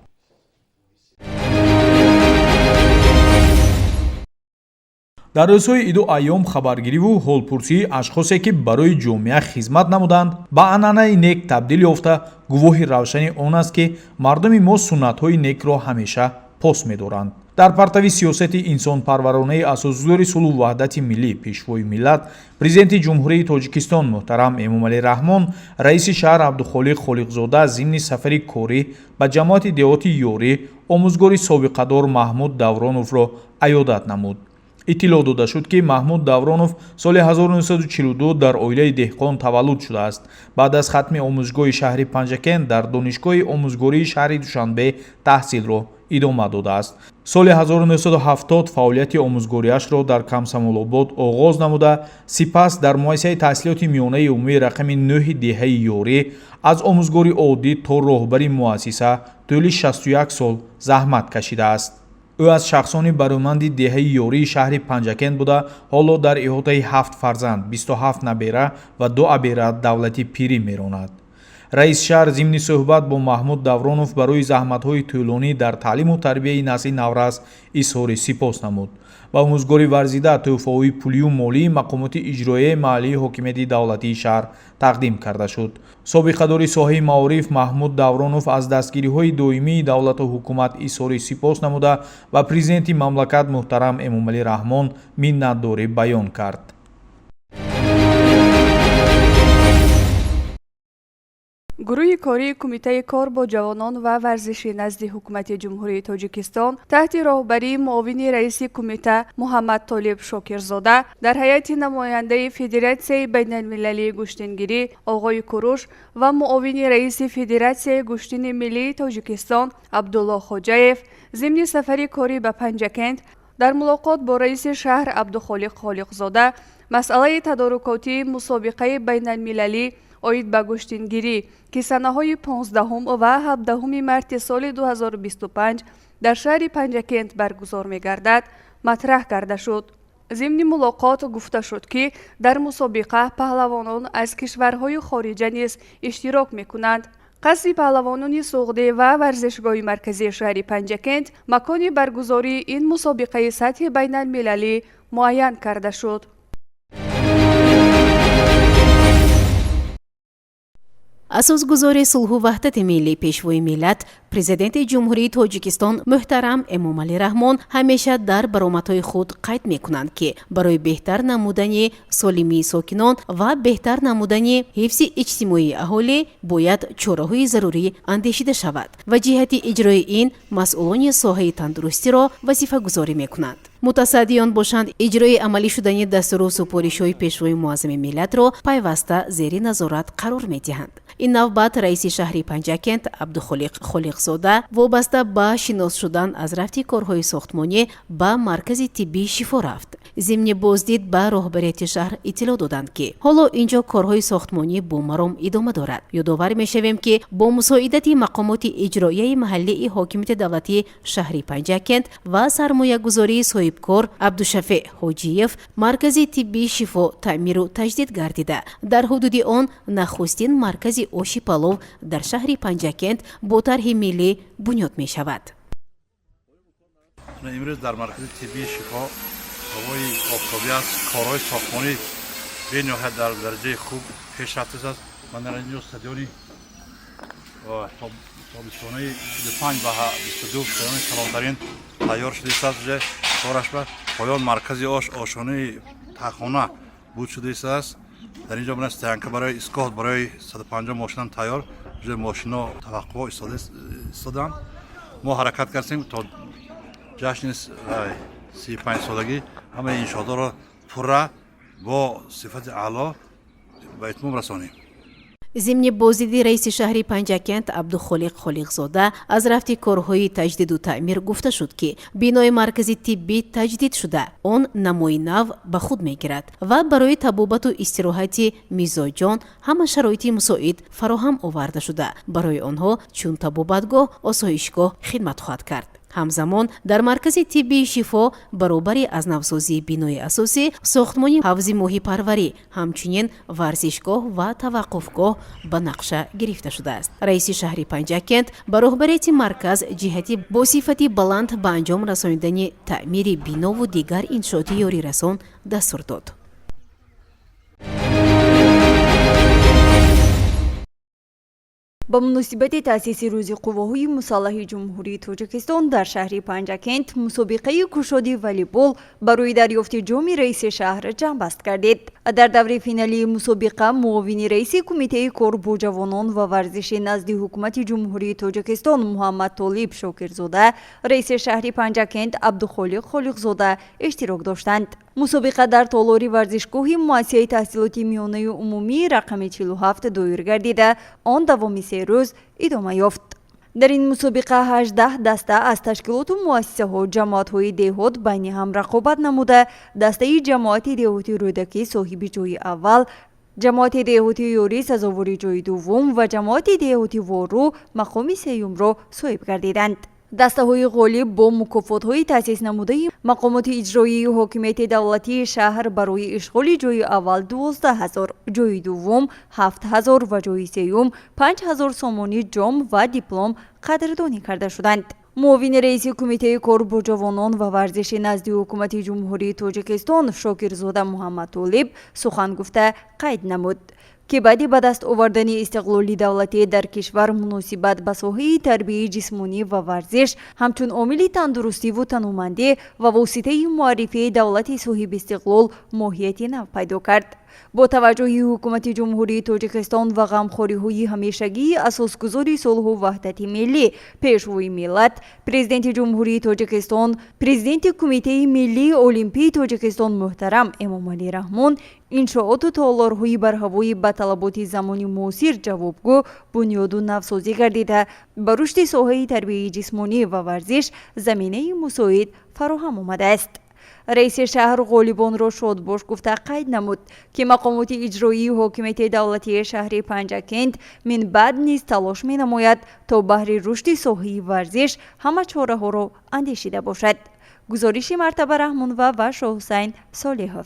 дар рӯзҳои иду айём хабаргириву ҳолпурсии ашхосе ки барои ҷомеа хизмат намуданд ба анъанаи нек табдил ёфта гувоҳи равшани он аст ки мардуми мо суннатҳои некро ҳамеша пос медоранд. дар партави сиёсати инсонпарваронаи асосгузори сулҳу ваҳдати миллӣ пешвои миллат президенти ҷумҳурии тоҷикистон муҳтарам эмомалӣ раҳмон раиси шаҳр абдухолиқ холиқзода зимни сафари корӣ ба ҷамоати деҳоти ёрӣ омӯзгори собиқадор маҳмуд давроновро аёдат намуд. иттилоъ дода шуд ки маҳмуд давронов соли 1942 дар оилаи деҳқон таваллуд шудааст. баъд аз хатми омӯзгоҳи шаҳри панҷакент дар донишгоҳи омӯзгории шаҳри душанбе таҳсилро идома додааст. соли 1970 фаъолияти омӯзгориашро дар камсамолобод оғоз намуда сипас дар муассисаи таҳсилоти миёнаи умумии рақами 9 деҳаи ёрӣ аз омӯзгори оддӣ то роҳбари муассиса тӯли 61 сол заҳмат кашидааст. ӯ аз шахсони барӯманди деҳаи ёрии шаҳри панҷакент буда ҳоло дар иҳотаи 7 фарзанд 27 набера ва 2 абера давлати пирӣ меронад. раиси шаҳр зимни суҳбат бо маҳмуд давронов барои заҳматҳои тӯлонӣ дар таълиму тарбияи насли наврас изҳори сипос намуд. ба омӯзгори варзида тӯҳфаҳои пулию молии мақомоти иҷроияи маҳаллии ҳокимияти давлатии шаҳр тақдим карда шуд. собиқадори соҳаи маориф маҳмуд давронов аз дастгириҳои доимии давлату ҳукумат изҳори сипос намуда ба президенти мамлакат муҳтарам эмомалӣ раҳмон миннатдорӣ баён кард. гурӯҳи кории кумитаи кор бо ҷавонон ва варзиши назди ҳукумати ҷумҳурии тоҷикистон таҳти роҳбарии муовини раиси кумита муҳаммад толиб шокирзода дар ҳайати намояндаи федератсияи байналмилалии гӯштингирӣ оғои куруш ва муовини раиси федератсияи гӯштини миллии тоҷикистон абдулло хоҷаев зимни сафари корӣ ба панҷакент дар мулоқот бо раиси шаҳр абдухолиқ холиқзода масъалаи тадорукотии мусобиқаи байналмилалӣ оид ба гӯштингирӣ ки санаҳои 15 ва 17 марти соли 2025 дар шаҳри панҷакент баргузор мегардад матраҳ карда шуд. зимни мулоқот гуфта шуд ки дар мусобиқа паҳлавонон аз кишварҳои хориҷа низ иштирок мекунанд. қасди паҳлавонони суғдӣ ва варзишгоҳи марказии шаҳри панҷакент макони баргузории ин мусобиқаи сатҳи байналмилалӣ муайян карда шуд. асосгузори сулҳу ваҳдати миллӣ пешвои миллат президенти ҷумҳурии тоҷикистон муҳтарам эмомалӣ раҳмон ҳамеша дар баромадҳои худ қайд мекунанд ки барои беҳтар намудани солимии сокинон ва беҳтар намудани ҳифзи иҷтимоии аҳолӣ бояд чораҳои зарурӣ андешида шавад ва ҷиҳати иҷрои ин масъулони соҳаи тандурустиро вазифагузорӣ мекунанд. мутасаддиён бошанд иҷрои амалӣ шудани дастуру супоришҳои пешвои муаззами миллатро пайваста зери назорат қарор медиҳанд. ин навбат раиси шаҳри панҷакент абдухолиқ холиқзода вобаста ба шинос шудан аз рафти корҳои сохтмонӣ ба маркази тиббии шифо рафт. зимни боздид ба роҳбарияти шаҳр иттилоъ доданд ки ҳоло инҷо корҳои сохтмонӣ бо маром идома дорад. ёдовар мешавем ки бо мусоидати мақомоти иҷроияи маҳаллии ҳокимияти давлатии шаҳри панҷакент ва сармоягузории соҳибкор абдушафеъ ҳоҷиев маркази тиббии шифо таъмиру таҷдид гардида дар ҳудуди он нахустин маркази оши палов дар шаҳри панҷакент бо тарҳи миллӣ бунёд мешавад. имрӯз дар маркази тиббии шифо ҳавои офтобӣ аст, корҳои сохтмонӣ бениҳоят дар дараҷаи хуб пеш рафтааст. ман дар инҷо стадиони тобистонаи 45 ба 22 стадиони салонтарин тайёр шудааст. кораш ба поён маркази ошонаи тахона буд шудааст. дар инҷо мана стоянка барои искоҳ барои 150 мошинам тайёр ҷои мошино таваққуҳо истоданд. мо ҳаракат кардем то ҷашни 35-солагӣ ҳамаи иншоотҳоро пурра бо сифати аъло ба итмом расонем. ضمن بازدیدی رئیس شهری پنجکент عبدالخالق خالقزاده از رفت کارهای تجدید و تعمیر گفته شد که بینای مرکزی طبی تجدید شده، آن نمای نو به خود میگیرد و برای طبابت و استراحت مزاجان همه شرایط مساعد فراهم آورده شده. برای آنها چون طبابتگاه، آسایشگاه خدمت خواهد کرد. همزمان در مرکز طبی شفا برابری از نوسازی بینای اساسی، ساختمان حوض ماهی پروری، همچنین ورزشگاه و توقفگاه به نقشه گرفته شده است. رئیس شهر پنجکent با رهبریت مرکز جهتی با صفت بلند به انجام رساندن تعمیر بینا و دیگر انشاءات یاری رسان دستور داد. با مناسبت تأسیس روز قواهای مسلح جمهوری تاجیکستان در شهر پنجکent مسابقه کشتی والیبال برای دریافت جام رئیس شهر جمع‌بست گردید. در دور فینالی مسابقه معاون رئیس کمیته کار با جوانان و ورزش نزد حکومت جمهوری تاجیکستان محمد طالب شاکرزاده، رئیس شهر پنجکent عبدالخالق خالقزاده اشتراک داشتند. مسابقه در تالار ورزشگاه مؤسسه تحصیلات میانه عمومی رقم 47 دایر گردیده، آن دوامی 3 روز ادامه یافت. در این مسابقه 18 دسته از تشکیلات و مؤسسه ها جماعت های دهات بین هم رقابت نموده. دسته جماعت دهاتی رودکی صاحب جای اول، جماعت دهاتی یوری سزاوار جای دوم و جماعت دهاتی وارو مقام سیوم را صاحب گردیدند. دسته های غالب با مکافات های تأسیس نموده مقامات اجرایی حاکمیت دولتی شهر برای اشغال جای اول 12,000، جای دوم 7,000 و جای سیوم 5,000 سامانی جام و دیپلم قدردانی کرده شدند. معاون رئیس کمیته کار با جوانان و ورزش نزد حکومت جمهوری تاجیکستان شاکرزاده محمد طالب سخن گفته قید نمود که بعد به دست آوردن استقلال دولتی در کشور مناسبت به ساحه تربیت جسمانی و ورزش همچون عامل تندرستی و تنومندی و واسطه معرفی دولت صاحب استقلال ماهیت نو پیدا کرد. با توجه حکومت جمهوری تاجیکستان و غمخوری‌های همیشگی اساسگذار صلح و وحدت ملی، پیشروی ملت، پرزیدنت جمهوری تاجیکستان، پرزیدنت کمیته ملی المپی تاجیکستان محترم امامعلی رحمان، انشاءات و تالارهای بر هوای به طلبات زمانی معاصر جوابگو بنیاد و نوسازی گردیده به رشد ساحه تربیت جسمانی و ورزش زمینه مساعد فراهم آمده است. رئیس شهر غالبان را شادباش گفته قید نمود که مقامات اجرایی حاکمیت دولتی شهر پنجکent من بعد نیز تلاش می نماید تا بهر رشد ساحه ورزش همه چاره ها را اندیشیده باشد. گزارش مرتبه رحمان و شاه حسین صالحов.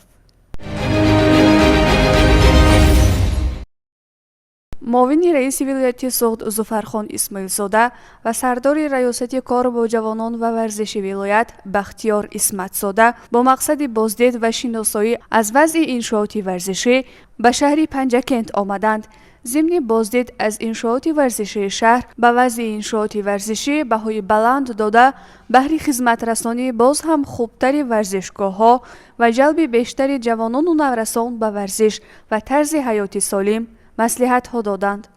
معاون رئیس ولایت سوخت زفرخان اسماعیلزاده و سردار ریاست کار با جوانان و ورزش ولایت بختیار اسمتزاده با مقصد بازدید و شناسایی از وضع انشاءات ورزشی به شهر پنجکent آمدند. ضمن بازدید از انشاءات ورزشی شهر به وضع انشاءات ورزشی بهای بلند داده بهر خدمت رسانی باز هم خوبتر ورزشگاه ها و جلب بیشتر جوانان و نورسان به ورزش و طرز حیات سالم مصلحت ها دادند.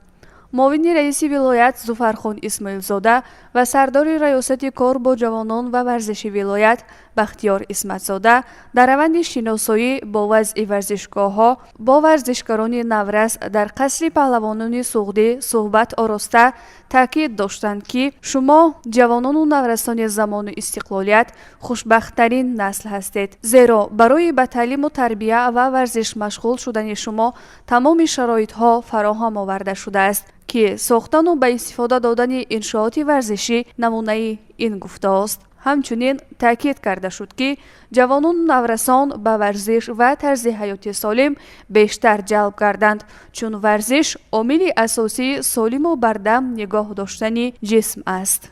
معاون رئیس ولایت زفرخان اسماعیلزاده و سردار ریاست کار با جوانان و ورزش ولایت بختیار اسمتزاده در روند شناسایی با وضع ورزشگاه ها با ورزشکاران نورس در قصر پهلوانان سوخته صحبت آراسته تاکید داشتند که شما جوانان و نورسان زمان استقلالیت خوشبخت‌ترین نسل هستید، زیرا برای به تعلیم و تربیت و ورزش مشغول شدن شما تمام شرایط ها فراهم آورده شده است که ساختن و به استفاده دادن انشاءات ورزشی نمونه این گفته است. همچنین تاکید کرده شد که جوانان نورسان به ورزش و طرز حیات سالم بیشتر جلب کردند، چون ورزش عامل اساسی سالم و بردم نگاه داشتن جسم است.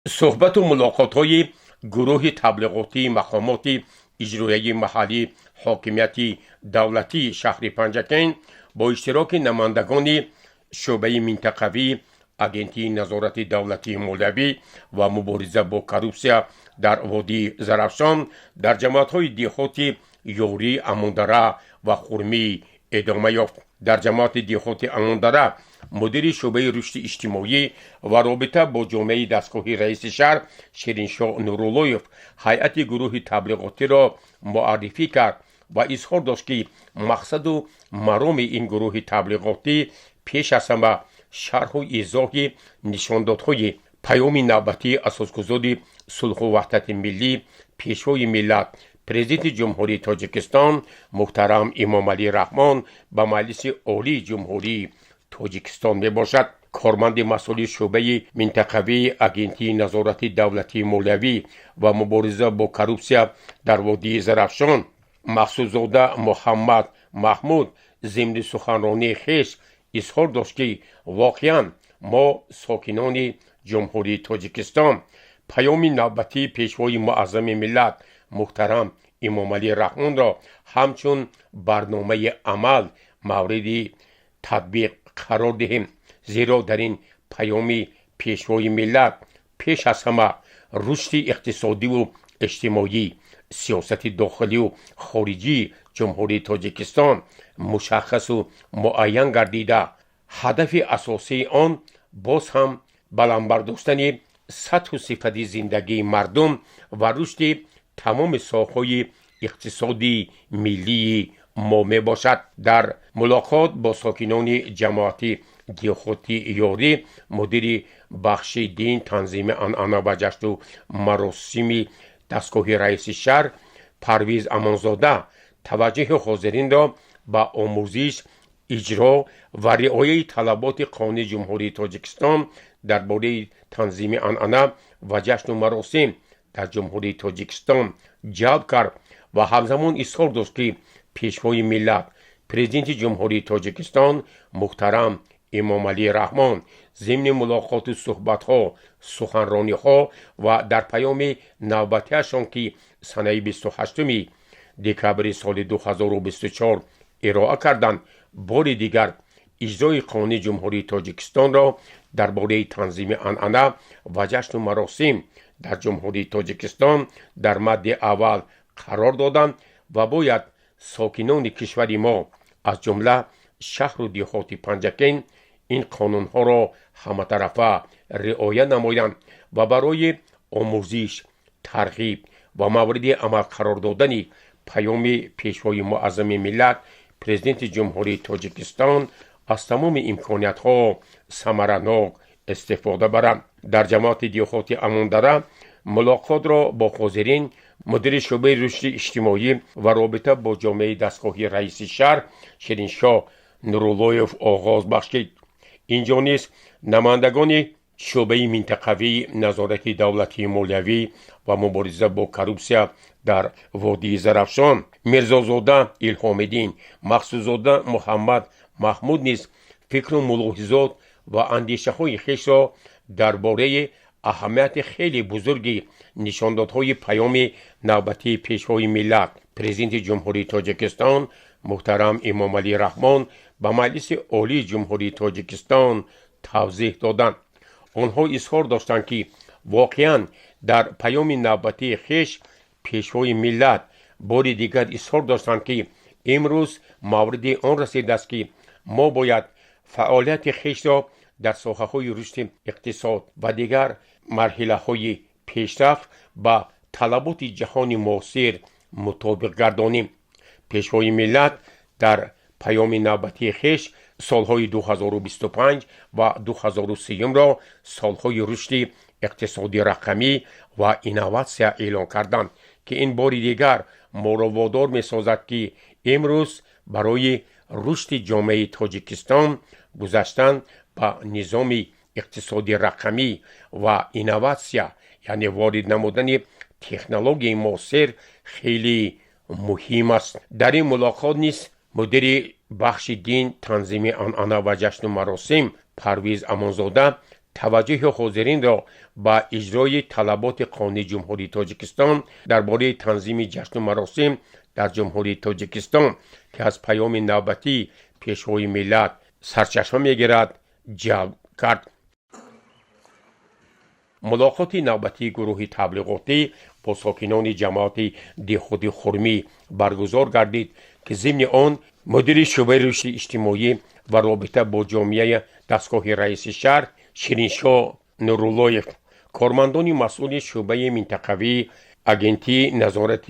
صحبت و ملاقات‌های گروه تبلیغاتی مقامات اجرایی محلی حاکمیت دولتی شهر پنجکent با اشتراک نمایندگان شعبه منطقوی اجنسی نظارت دولتی مولوی و مبارزه با کروپسیا در وادی زرافشان در جماعت‌های دهاتی یوری، اماندره و خرمی ادامه یافت. در جماعت دهاتی اماندره مدیر شعبه رشد اجتماعی و رابطه با جامعه دستگاهی رئیس شهر شیرینشاه نوراللهیف هیئت گروه تبلیغاتی را معرفی کرد و اظهار داشت که مقصد و مرام این گروه تبلیغاتی پیش از همه شرح و ایضاح نشاندادهای پیام نوبتی اساسگذار صلح و وحدت ملی پیشوای ملت پرزیدنت جمهوری تاجیکستان محترم امام علی رحمان به مجلس عالی جمهوری تاجیکستان می باشد. کارمند مسئول شعبه منطقوی اگنتی نظارت دولتی مولوی و مبارزه با کروپسیا در وادی زرافشان مقصودزاده محمد محمود ضمن سخنرانی خویش اظهار داشت که واقعا ما ساکنان جمهوری تاجیکستان پیام نوبتی پیشوای معظم ملت محترم امام علی رحمان را همچون برنامه عمل مورد تطبیق قرار دهیم، زیرا در این پیام پیشوای ملت پیش از همه رشد اقتصادی و اجتماعی، سیاست داخلی و خارجی جمهوری تاجیکستان مشخص و معین گردیده، هدف اساسی آن باز هم بلند برداشتن سطح و صفت زندگی مردم و رشد تمام ساختهای اقتصادی ملی ما می باشد. در ملاقات با ساکنان جماعت دیوخاتی یاری مدیر بخش دین تنظیم عنعنه و جشن و مراسم دستگاه رئیس شهر پرویز امانزاده توجه حاضرین را به آموزش، اجرا و رعایت طلبات قانون جمهوری تاجیکستان درباره تنظیم عنعنه و جشن و مراسم در جمهوری تاجیکستان جلب کرد و همزمان اظهار داشت که پیشوای ملت پرزیدنت جمهوری تاجیکستان محترم امام علی رحمان ضمن ملاقات و صحبت‌ها، سخنرانی‌ها و در پیام نوبتی‌شان که سنه 28 دکبر سال 2024 ارائه کردند، بار دیگر اجرای قانون جمهوری تاجیکستان را درباره تنظیم عنعنه و جشن و مراسم در جمهوری تاجیکستان در مد اول قرار دادند و باید ساکنان کشور ما از جمله شهر و دیهات پنجکین این قانون ها را همطرفه رعایت نمایند و برای آموزش، ترغیب و مورد عمل قرار دادن پیام پیشوای معظم ملت پرزیدنت جمهوری تاجیکستان از تمام امکانیت ها ثمرناک استفاده برند. در جماعت دیوخاتی اماندره ملاقات را با حاضرین مدیر شعبه رشد اجتماعی و رابطه با جامعه دستگاهی رئیس شهر شیرینشاه نوراللهیف آغاز بخشید. اینجا نیز نمایندگان شعبه منطقوی نظارت دولتی مولوی و مبارزه با کروپسیا در وادی زرافشان میرزازاده الهام‌الدین، مقصودزاده محمد محمود نیز فکر و ملاحظات و اندیشه های خویش را درباره اهمیت خیلی بزرگی نشاندادهای پیام نوبتی پیشوای ملت پرزیدنت جمهوری تاجیکستان محترم امام علی رحمان به مجلس عالی جمهوری تاجیکستان توضیح دادند. آنها اظهار داشتند که واقعا در پیام نوبتی خویش پیشوای ملت بار دیگر اظهار داشتند که امروز مورد آن رسیده است که ما باید فعالیت خویش را در ساحه‌های رشد اقتصاد و دیگر مرحله‌های پیشرفت با طلبات جهان معاصر مطابق گردانیم. پیشوای ملت در پیام نوبتی خویش سالهای 2025 و 2030 را سالهای رشد اقتصادی رقمی و اینواسیا اعلان کردند که این بار دیگر ما را وادار می‌سازد که امروز برای رشد جامعه تاجیکستان گذشتن به نظام اقتصادی رقمی و اینواسیا یعنی وارد نمودن تکنولوژی معاصر خیلی مهم است. در این ملاقات نیز مدیر بخش دین تنظیم عنعنه و جشن و مراسم پرویز امانزاده توجه حاضرین را به اجرای طلبات قانون جمهوری تاجیکستان درباره تنظیم جشن و مراسم در جمهوری تاجیکستان که از پیام نوبتی پیشوای ملت سرچشمه می‌گیرد جلب کرد. ملاقات نوبتی گروه تبلیغاتی با ساکنان جماعت دیوخاتی خرمی برگزار گردید که ضمن آن مدیر شعبه رشد اجتماعی و رابطه با جامعه دستگاه رئیس شهر شیرینشاه نوراللهیف، کارمندان مسئول شعبه منطقوی اگنتی نظارت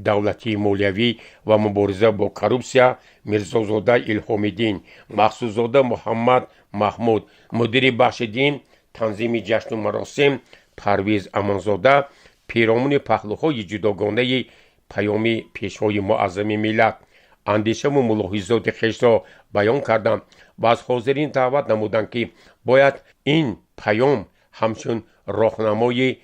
دولتی مولیوی و مبارزه با کروپسیا میرزازاده الهامیدین، مقصودزاده محمد محمود، مدیر بخش دین تنظیم جشن و مراسم پرویز امانزاده، پیرامون پهلوهای جداگانه پیام پیشوای معظم ملت اندیشه و ملاحظات خویش را بیان کردند و از حاضرین دعوت نمودند که باید این پیام همچون راهنمای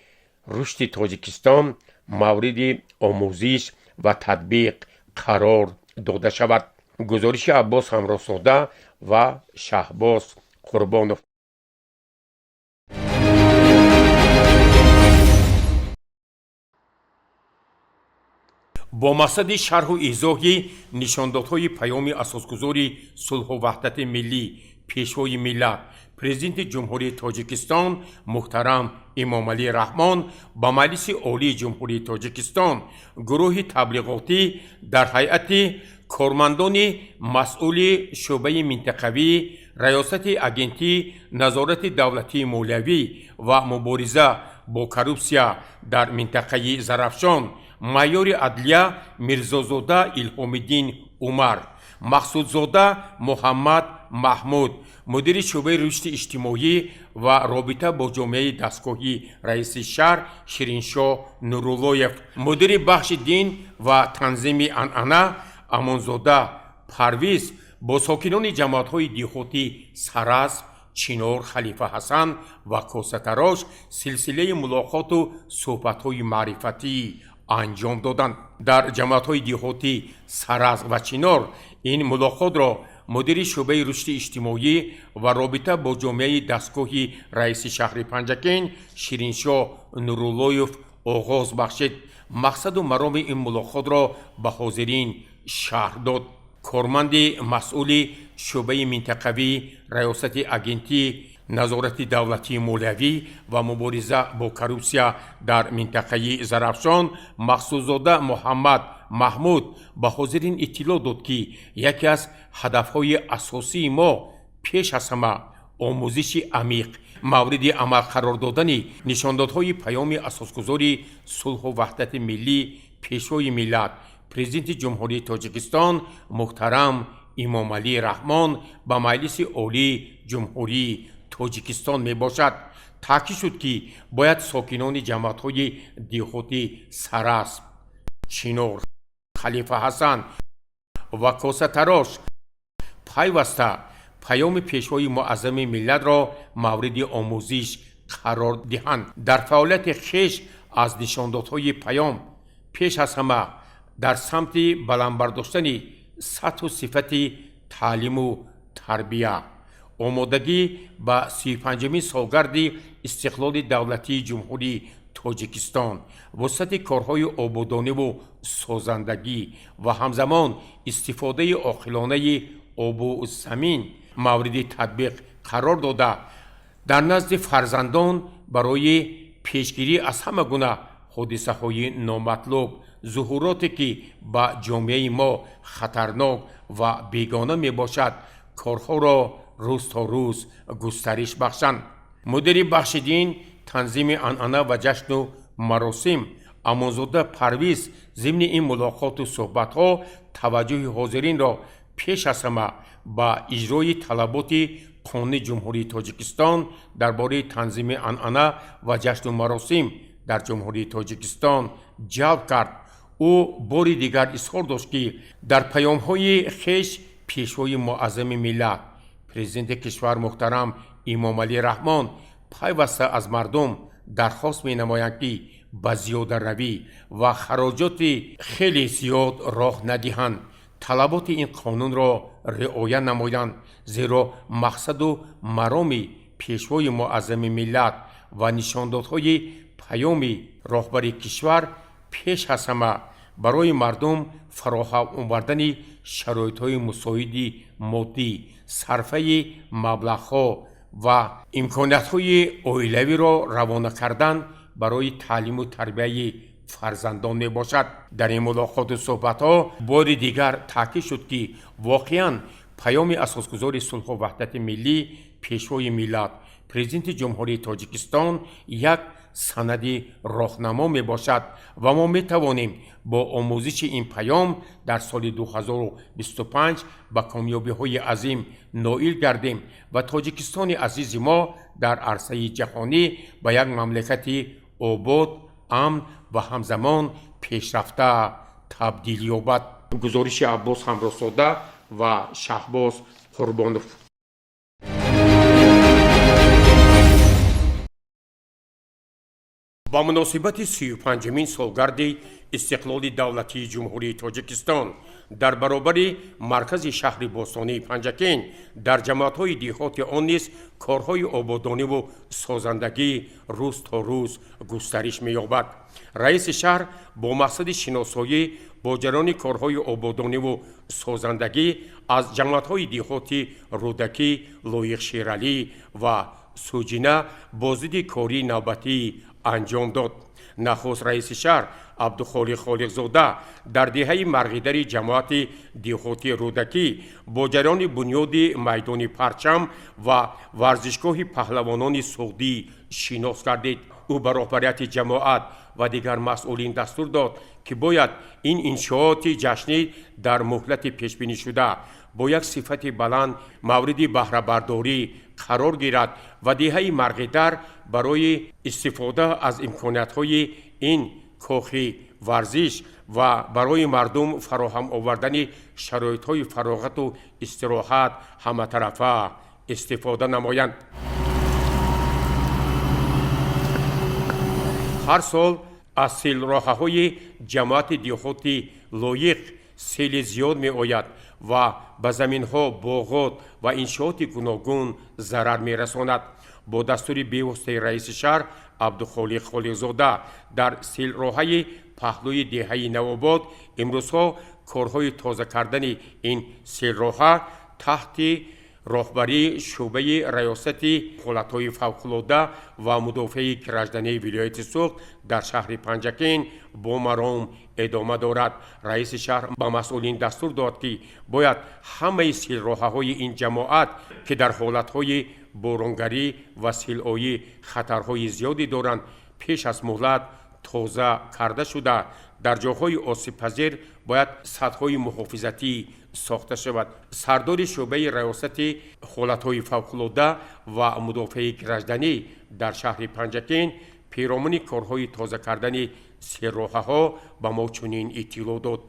رشد تاجیکستان مورد آموزش و تطبیق قرار داده شود. گزارش عباس همراساده و شهباز قربانوف. با مقصد شرح و ایضاح نشاندادهای پیام اساسگذاری صلح و وحدت ملی پیشوای ملت پرزیدنت جمهوری تاجیکستان محترم امام علی رحمان با مجلس عالی جمهوری تاجیکستان گروه تبلیغاتی در هیئت کارمندان مسئول شعبه منطقوی ریاست اگنتی نظارت دولتی مولیوی و مبارزه با کروپسیا در منطقه زرافشان майори адлия мирзозода илҳомиддин умар, мақсудзода муҳаммад маҳмуд, мудири шӯъбаи рушди иҷтимоӣ ва робита бо ҷомеаи дастгоҳи раиси шаҳр шириншоҳ нуруллоев, мудири бахши дин ва танзими анъана амонзода парвиз бо сокинони ҷамоатҳои диҳотӣ сарасп, чинор, халифа ҳасан ва косатарош силсилаи мулоқоту суҳбатҳои маърифатӣ انجام دادند. در جماعت‌های دیهاتی سرز و چینار این ملاقات را مدیر شعبه رشد اجتماعی و رابطه با جامعه دستگاه رئیس شهر پنجکین شیرینشاه نوراللهیف آغاز بخشید. مقصد و مرام این ملاقات را به حاضرین شرح داد. کارمند مسئول شعبه منطقوی ریاست اگنتی نظارت دولتی مولیوی و مبارزه با کروپسیا در منطقه زرافشان مقصودزاده محمد محمود به حاضرین اطلاع داد که یکی از هدفهای اساسی ما پیش از همه آموزش عمیق مورد عمل قرار دادن نشاندادهای پیام اساسگذاری صلح و وحدت ملی پیشوای ملت پرزیدنت جمهوری تاجیکستان محترم امام علی رحمان به مجلس عالی جمهوری تاجیکستان می باشد. تاکید شد که باید ساکنان جماعت‌های دیهاتی سراسپ، چینار، خلیفه حسن و کاساتراش پیوسته پیام پیشوای معظم ملت را مورد آموزش قرار دهند. در فعالیت خویش از نشاندادهای پیام پیش از همه در سمت بلند برداشتن سطح و صفت تعلیم و تربیه آمادگی به 35مین سالگرد استقلال دولتی جمهوری تاجیکستان وسط کارهای آبادانی و سازندگی و همزمان استفاده عاقلانه آب و زمین مورد تطبیق قرار داده در نزد فرزندان برای پیشگیری از همه گونه حادثه های نامطلوب ظهوراتی که به جامعه ما خطرناک و بیگانه می باشد کارها را روز تا روز گسترش بخشند. مدیر بخش دین تنظیم انعنه و جشن و مراسم امانزاده پرویز ضمن این ملاقات و صحبت ها توجه حاضرین را پیش از همه به اجرای طلبات قانون جمهوری تاجیکستان درباره تنظیم انعنه و جشن و مراسم در جمهوری تاجیکستان جلب کرد. او باری دیگر اظهار داشت که در پیام های خویش پیشوای معظم ملت پرزیدنت کشور محترم امام علی رحمان پیوسته از مردم درخواست می نمایند که به زیاده روی و خراجات خیلی زیاد راه ندهند. طلبات این قانون را رعایت نمایند زیرا مقصد و مرام پیشوای معظم ملت و نشاندادهای پیام راهبر کشور پیش از همه برای مردم فراهم آوردن شرایط‌های مساعد مادی، صرفه مبلغ‌ها و امکانات‌های عائلوی را روانه کردن برای تعلیم و تربیت فرزندان می باشد. در این ملاقات و صحبت‌ها بار دیگر تاکید شد که واقعاً پیام اساسگذار صلح و وحدت ملی пешвои миллат президенти ҷумҳурии тоҷикистон як санади роҳнамо мебошад ва мо метавонем бо омӯзиши ин паём дар соли 2025 ба комёбиҳои азим ноил гардем ва тоҷикистони азизи мо дар арсаи ҷаҳонӣ ба як мамлакати обод амн ва ҳамзамон пешрафта табдил ёбад. гузориши Аббос Ҳамросода ва Шаҳбоз Қурбонов. ба муносибати 35-мин солгарди истиқлоли давлатии ҷумҳурии тоҷикистон дар баробари маркази шаҳри бостонии Панҷакен дар ҷамоатҳои деҳоти он низ корҳои ободониву созандагӣ рӯз то рӯз густариш меёбад. раиси шаҳр бо мақсади шиносоӣ бо ҷарони корҳои ободониву созандагӣ аз ҷамоатҳои деҳоти Рӯдакӣ, Лоиқширалӣ ва Суҷина бо зидди кории навбатӣ анҷом дод. нахуст раиси шаҳр Абдухолиқ Холиқзода дар деҳаи марғидари ҷамоати деҳоти Рӯдакӣ бо ҷарони бунёди майдони парчам ва варзишгоҳи паҳлавонони суғдӣ шинос гардид. ӯ ба роҳбарияти ҷамоат ва дигар масъулин дастур дод ки бояд ин иншооти ҷашнӣ дар муҳлати пешбинишуда бо як сифати баланд мавриди баҳрабардорӣ қарор гирад ва деҳаи марғидар барои истифода аз имкониятҳои ин кохи варзиш ва барои мардум фароҳам овардани шароитҳои фароғату истироҳат ҳаматарафа истифода намоянд. ҳар сол аз силроҳаҳои ҷамоати деҳоти Лоиқ сели зиёд меояд ва ба заминҳо, боғот ва иншооти гуногун зарар мерасонад. бо дастури бевоситаи раиси шаҳр Абдухолиқ Холиқзода дар силроҳаи паҳлӯи деҳаи Навобод имрӯзҳо корҳои тоза кардани ин силроҳа таҳти роҳбарии шӯъбаи раёсати ҳолатҳои фавқулода ва мудофиаи кираждании вилояти Суғд дар шаҳри Панҷакен бо маром эдома дорад. раиси шаҳр ба масъулин дастур дод ки бояд ҳамаи силроҳаҳои ин ҷамоат ки дар ҳолатҳои боронгарӣ ва силоӣ хатарҳои зиёде доранд пеш аз муҳлат тоза карда шуда дар ҷойҳои осибпазир бояд сатҳҳои муҳофизатӣ сохта шавад. сардори шӯъбаи раёсати ҳолатҳои фавқулода ва мудофиаи киражданӣ дар шаҳри Панҷакен пиромони корҳои тоза кардани силроҳаҳо ба мо чунин иттилоъ дод.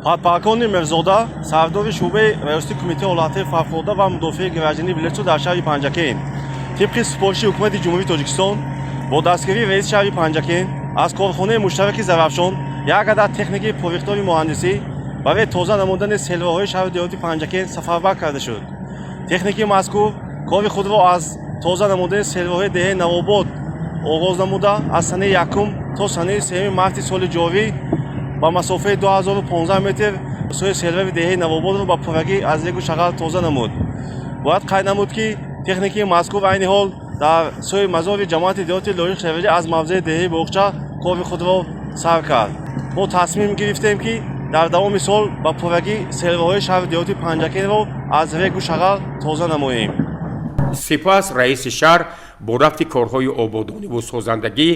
Падпаракони Мирзода, сардори шӯъбаи раёсати кумитаи ҳолатҳои фавқулода ва мудофиаи кираждании вилояти Суғд дар шаҳри Панҷакен тибқи сипориши ҳукумати ҷумҳурии Тоҷикистон бо дастгирии раиси шаҳри Панҷакен аз корхонаи муштараки Зарафшон як адар техникаи пуррихтори муҳандисӣ барои тоза намудани селроҳҳои шаҳри деҳоти Панҷакен сафарбар карда шуд. техникаи мазкур кори худро аз тоза намудани селроҳҳои деҳаи Навобод оғоз намуда аз санаи 1 то санаи 3 марти соли ҷорӣ ба масофаи 2015 метр сои селрави деҳаи Навободро ба пуррагӣ аз регу шағал тоза намуд. бояд қайд намуд ки техникаи мазкур айни ҳол дар сои мазори ҷамоати деҳоти Лоиқширалӣ аз мавзеи деҳаи Боғча кори худро сар кард. мо тасмим гирифтем ки дар давоми сол ба пуррагӣ селроҳҳои шаҳри деҳоти Панҷакенро аз регу шағал тоза намоем. сипас раиси шаҳр бо рафти корҳои ободониву созандагӣ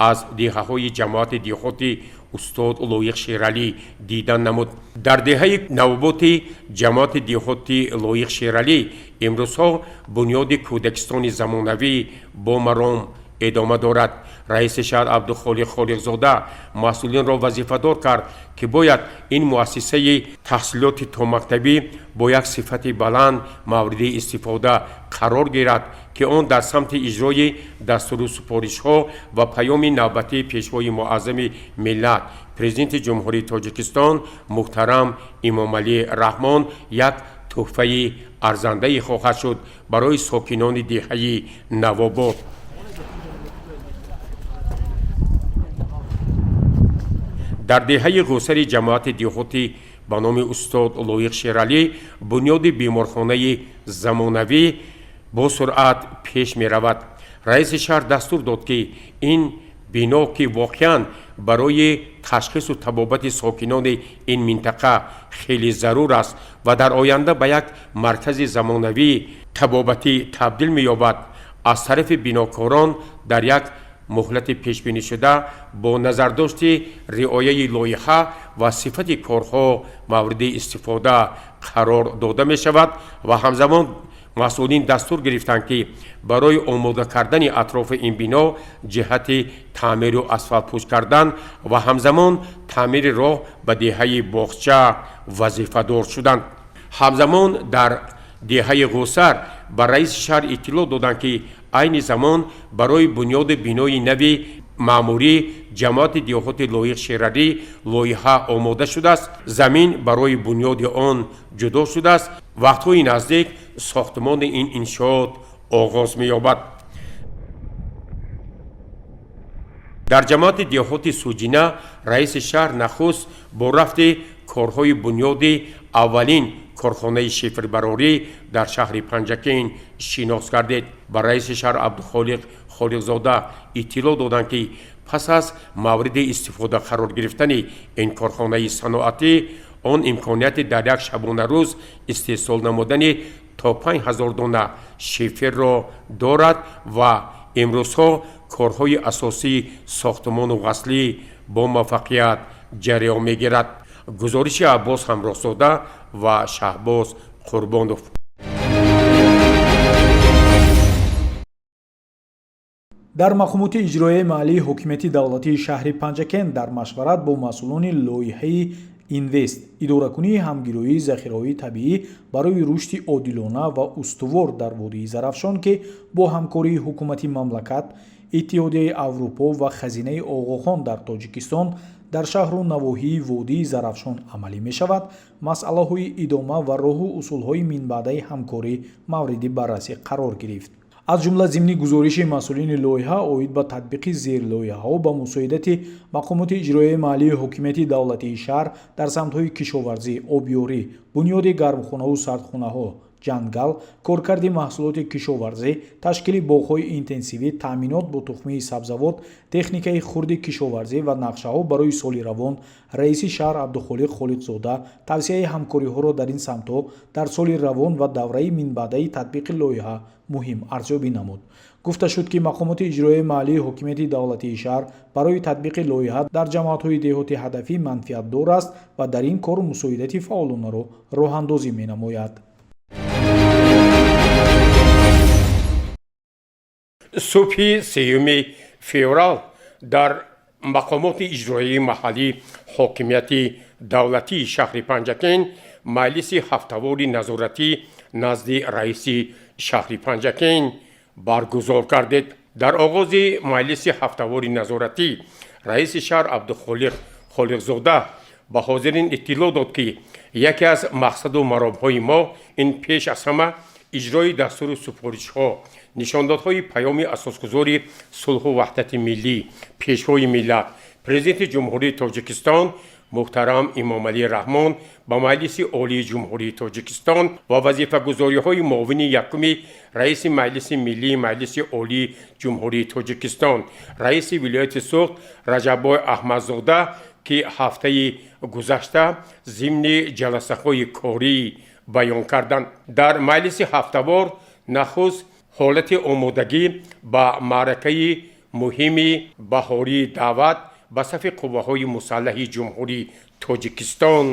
аз деҳаҳои ҷамоати деҳоти устод Лоиқширалӣ дидан намуд. дар деҳаи Навоботи ҷамоати деҳоти Лоиқширалӣ имрӯзҳо бунёди кӯдакистони замонавӣ бо маром эдома дорад. раиси шаҳр Абдухолиқ Холиқзода масъулинро вазифадор кард ки бояд ин муассисаи таҳсилоти томактабӣ бо як сифати баланд мавриди истифода қарор гирад ки он дар самти иҷрои дастуру супоришҳо ва паёми навбатии пешвои муаззами миллат президенти ҷумҳурии Тоҷикистон муҳтарам Имомалӣ Раҳмон як тӯҳфаи арзандае хоҳад шуд барои сокинони деҳаи Навобод. дар деҳаи ғӯсари ҷамоати деҳоти ба номи устод Лоиқширалӣ бунёди беморхонаи замонавӣ бо суръат пеш меравад. раиси шаҳр дастур дод ки ин бино ки воқеан барои ташхису табобати сокинони ин минтақа хеле зарур аст ва дар оянда ба як маркази замонавӣ طبابتی تبدیل می‌یابد از طرف بیناکاران در یک مهلت پیش بینی شده با نظرداشت رعایت لایحه و صفت کارها مورد استفاده قرار داده می شود و همزمان مسئولین دستور گرفتند که برای آماده کردن اطراف این بنا جهت تعمیر و اسفالت پوش کردن و همزمان تعمیر راه به دهه باغچه وظیفه دار شدند. همزمان در دهه غوسر به رئیس شهر اطلاع دادند که عین زمان برای بنیاد بینای نوی معموری جماعت دیهات لایق شهری لایحه آماده شده است. زمین برای بنیاد آن جدا شده است. وقت‌های نزدیک ساختمان این انشاءات آغاز می‌یابد. در جماعت دیهات سوجینه رئیس شهر نخست با رفت کارهای بنیاد اولین کارخانه شیفربراری در شهر پنجکین شناس گردید. با رئیس شهر عبدالخالق خالقزاده اطلاع دادند که پس از مورد استفاده قرار گرفتن این کارخانه صنعتی آن امکانیت در یک شبانه روز استحصال نمودن تا 5000 دانه شیفر را دارد و امروزها کارهای اساسی ساختمان و وصلی با موفقیت جریان میگیرد. گزارش عباس همراهزاده و شهباز قربانوف. дар мақомоти иҷроияи маҳаллии ҳокимияти давлатии шаҳри панҷакент дар машварат бо масъулони лоиҳаи инвест идоракунии ҳамгироии захираҳои табиӣ барои рушди одилона ва устувор дар водии зарафшон ки бо ҳамкории ҳукумати мамлакат иттиҳодияи аврупо ва хазинаи оғохон дар тоҷикистон дар шаҳру навоҳии водии зарафшон амалӣ мешавад, масъалаҳои идома ва роҳу усулҳои минбаъдаи ҳамкорӣ мавриди баррасӣ қарор гирифт. аз ҷумла зимни гузориши масъулини лоиҳа оид ба татбиқи зерлоиҳаҳо ба мусоидати мақомоти иҷроияи маҳаллии ҳокимияти давлатии шаҳр дар самтҳои кишоварзӣ, обёрӣ, бунёди гармхонаҳу сардхонаҳо, ҷангал, коркарди маҳсулоти кишоварзӣ, ташкили боғҳои интенсивӣ, таъминот бо тухмии сабзавот, техникаи хурди кишоварзӣ ва нақшаҳо барои соли равон, раиси шаҳр Абдухолиқ Холиқзода тавсияи ҳамкориҳоро дар ин самтҳо дар соли равон ва давраи минбаъдаи татбиқи лоиҳа муҳим арзёбӣ намуд. гуфта шуд ки мақомоти иҷроияи маҳаллии ҳокимияти давлатии шаҳр барои татбиқи лоиҳа дар ҷамоатҳои деҳоти ҳадафӣ манфиатдор аст ва дар ин кор мусоидати фаъолонаро роҳандозӣ менамояд. صبح 3 فеврал дар мақомоти иҷроияи маҳаллии ҳокимияти давлатии шаҳри Панҷакент маҷлиси ҳафтавори назоратӣ назди раиси шаҳри Панҷакент баргузор гардид. дар оғози маҷлиси ҳафтавори назоратӣ раиси шаҳр Абдухолиқ Холиқзода ба ҳозирин иттилоъ дод ки яке аз мақсаду маробҳои мо ин пеш аз ҳама иҷрои дастури супоришҳо нишондодҳои паёми асосгузори сулҳу ваҳдати миллӣ пешвои миллат президенти ҷумҳурии Тоҷикистон муҳтарам Имомалӣ Раҳмон ба Маҷлиси Олии Ҷумҳурии Тоҷикистон ва вазифагузориҳои муовини якуми раиси Маҷлиси Миллии Маҷлиси Олии Ҷумҳурии Тоҷикистон раиси вилояти Суғд Раҷаббой Аҳмадзода ки ҳафтаи гузашта зимни ҷаласаҳои корӣ баён карданд. дар маҷлиси ҳафтавор нахуст ҳолати омодагӣ ба маъракаи муҳими баҳории даъват ба сафи қувваҳои мусаллаҳи ҷумҳурии Тоҷикистон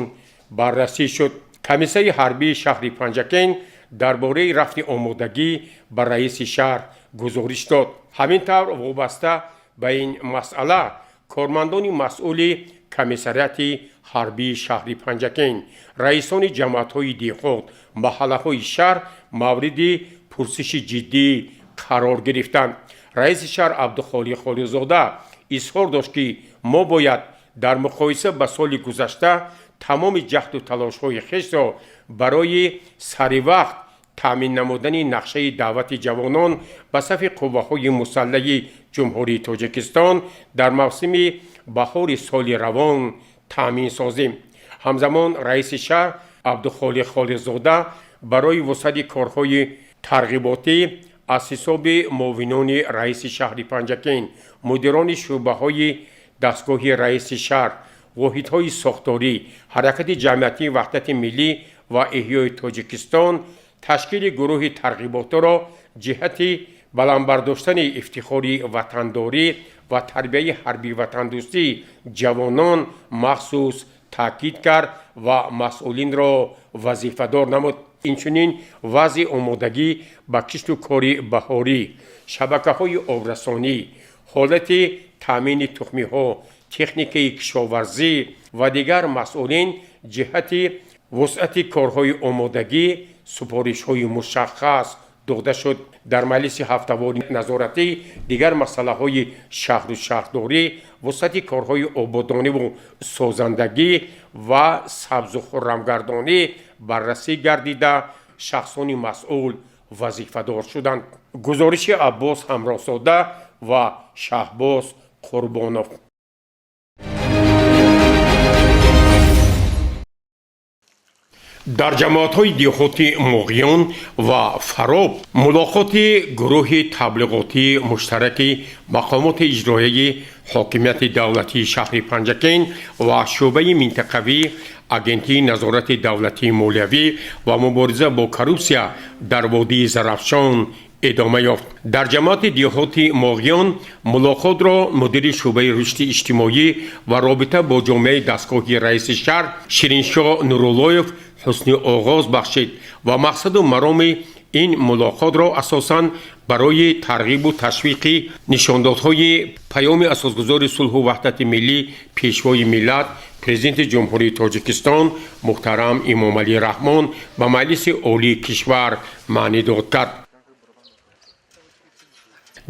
баррасӣ шуд. комиссияи ҳарбии шаҳри Панҷакент дар бораи рафти омодагӣ ба раиси шаҳр гузориш дод. ҳамин тавр вобаста ба ин масъала кормандони масъули комиссарияти ҳарбии шаҳри Панҷакент раисони ҷамоатҳои деҳот маҳаллаҳои шаҳр мавриди пурсиши ҷиддӣ қарор гирифтанд. раиси шаҳр Абдухолиқ Холиқзода изҳор дошт ки мо бояд дар муқоиса ба соли гузашта тамоми ҷаҳду талошҳои хешро барои саривақт таъмин намудани нақшаи даъвати ҷавонон ба сафи қувваҳои мусаллаҳи ҷумҳурии Тоҷикистон дар мавсими баҳори соли равон таъмин созем. ҳамзамон раиси шаҳр Абдухолиқ Холиқзода барои вусъати корҳои тарғиботӣ аз ҳисоби муовинони раиси шаҳри Панҷакент мудирони шӯъбаҳои дастгоҳи раиси шаҳр воҳидҳои сохторӣ ҳаракати ҷамъиятии ваҳдати миллӣ ва иҳёи Тоҷикистон تشکیل گروه ترغیباتی را جهت بلندبرداشتن افتخار وطنداری و تربیت حربی وطندوستی جوانان مخصوص تاکید کرد و مسئولین را وظیفه‌دار نمود. اینچنین وضع آمادگی به کشت و کار بهاری، شبکه‌های آبرسانی، حالت تامین تخمی‌ها، تکنیک کشاورزی و دیگر مسئولین جهت وسعت کارهای آمادگی سپارش‌های مشخص داده شد. در مجلس هفته‌واری نظارتی دیگر مسائل شهر و شهرداری، وسعت کارهای آبادانی و سازندگی و سبز و خرمگردانی بررسی گردیده شخصان مسئول وظیفه‌دار شدند. گزارش عباس همراه‌زاده و شهباز قربانوف. در جماعت‌های دیهاتی موغیان و فراب ملاقات گروه تبلیغاتی مشترک مقامات اجرایی حاکمیت دولتی شهر پنجکین و شعبه منطقوی اجنسی نظارت دولتی مالیوی و مبارزه با کروپسیا در وادی زرافشان ادامه یافت. در جماعت دیهاتی موغیان ملاقات را مدیر شعبه رشد اجتماعی و رابطه با جامعه دستگاه رئیس شهر شیرینشاه نوراللهیف حسن آغاز بخشید و مقصد و مرام این ملاقات را اساساً برای ترغیب و تشویق نشاندادهای پیام اساسگذار صلح و وحدت ملی پیشوای ملت پرزیدنت جمهوری تاجیکستان محترم امام علی رحمان به مجلس عالی کشور معنی داد کرد.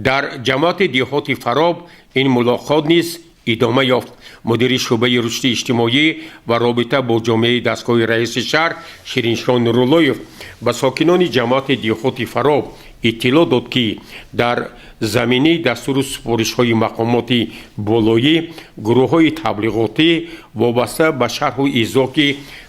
در جماعت دیهات فراب این ملاقات نیز ادامه یافت. مدیر شعبه رشد اجتماعی و رابطه با جامعه دستگاه رئیس شهر شیرینشاه نوراللهیف به ساکنان جماعت دیهات فراب اطلاع داد که در زمینه دستور سپارش‌های مقامات بالایی گروه‌های تبلیغاتی وابسته به شرح و ایضاح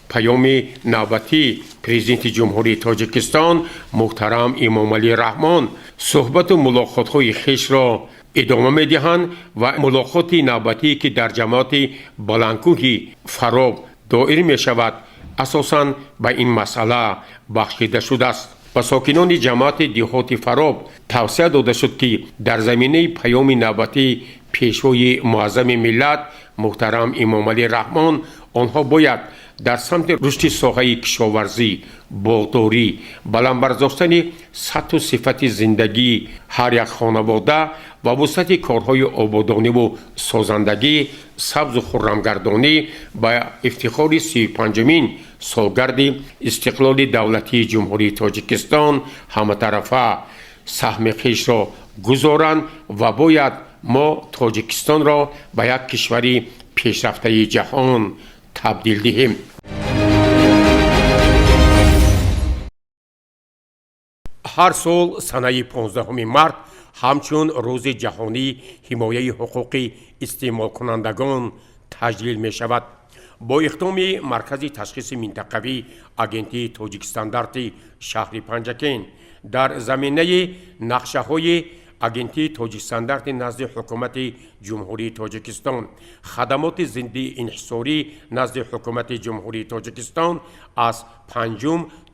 پیام نوبتی پرزیدنت جمهوری تاجیکستان محترم امام علی رحمان صحبت و ملاقات‌های خویش را ادامه می‌دهند و ملاقات نوبتی که در جماعت بلندکوه فراب دایر می‌شود اساساً به این مسئله بخشیده شده است. و ساکنان جماعت دیهات فراب توصیه داده شد که در زمینه پیام نوبتی پیشوای معظم ملت محترم امام علی رحمان آنها باید در سمت رشد ساحه کشاورزی، باغداری، بلندبرداشتن سطح و صفت زندگی هر یک خانواده و وسعت کارهای آبادانی و سازندگی سبز و خرمگردانی با افتخار 35مین سالگرد استقلال دولتی جمهوری تاجیکستان همطرفه سهم خویش را گذارند و باید ما تاجیکستان را به یک کشور پیشرفته جهان تبدیل دهیم. هر سال سنه 15 مارت همچون روز جهانی حمایه حقوق استعمال کنندگان تجلیل می شود. با اقدام مرکز تشخیص منطقوی اجنسی تاجیکستاندارت شهر پنجکین در زمینه نقشه های اجنسی تاجیکستاندارت نزد حکومت جمهوری تاجیکستان خدمات زنده انحصاری نزد حکومت جمهوری تاجیکستان از 5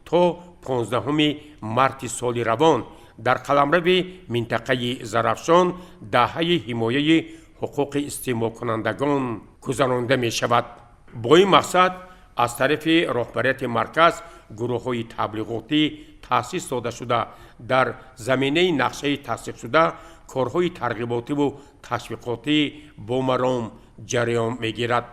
تا 15 مارت سال روان در قلمرو منطقه زرافشان دهه حمایه حقوق استعمال کنندگان گذرانده می شود. با این مقصد از طرف رهبریت مرکز گروه‌های تبلیغاتی تأسیس داده شده در زمینه نقشه تصدیق شده کارهای ترغیباتی و تشویقاتی با مرام جریان می‌گیرد.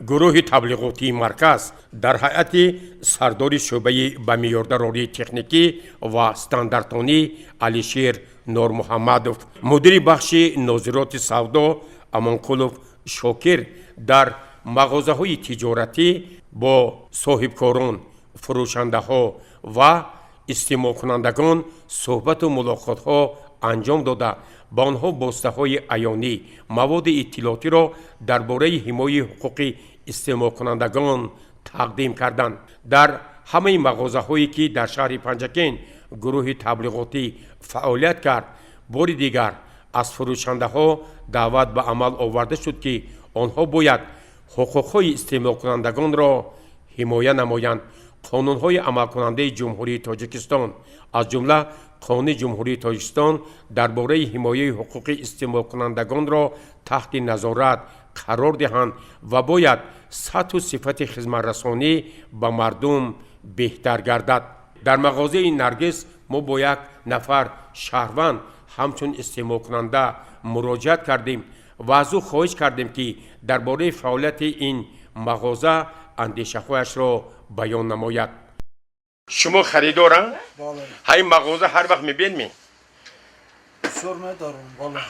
گروه تبلیغاتی مرکز در هیئت سردار شعبه به معیاردارایی تکنیکی و استانداردانی علیشیر نور محمدوف، مدیر بخش ناظرات سودا امانقلوف شاکر در مغازه‌های تجارتی با صاحبکاران، فروشنده‌ها و استماع کنندگان صحبت و ملاقات‌ها انجام داده با آنها بسته‌های عیانی مواد اطلاعاتی را درباره حمایت حقوق استماع کنندگان تقدیم کردند. در همه مغازه‌هایی که در شهر پنجکین گروه تبلیغاتی فعالیت کرد بار دیگر از فروشنده‌ها دعوت به عمل آورده شد که آنها باید حقوق‌های استعمال کنندگان را حمایت نمایند. قانون‌های عملکننده جمهوری تاجیکستان از جمله قانون جمهوری تاجیکستان درباره حمایه حقوق استعمال کنندگان را تحت نظارت قرار دهند و باید سطح و صفت خدمت رسانی به مردم بهتر گردد. در مغازه نرگس ما با یک نفر شهروند همچون استعمال کننده مراجعت کردیم و از او خواهش کردیم که درباره فعالیت این مغازه اندیشه خودش را بیان نماید. شما خریدارن؟ بله. های مغازه هر وقت میبینید؟ بسیار میدارم. بله.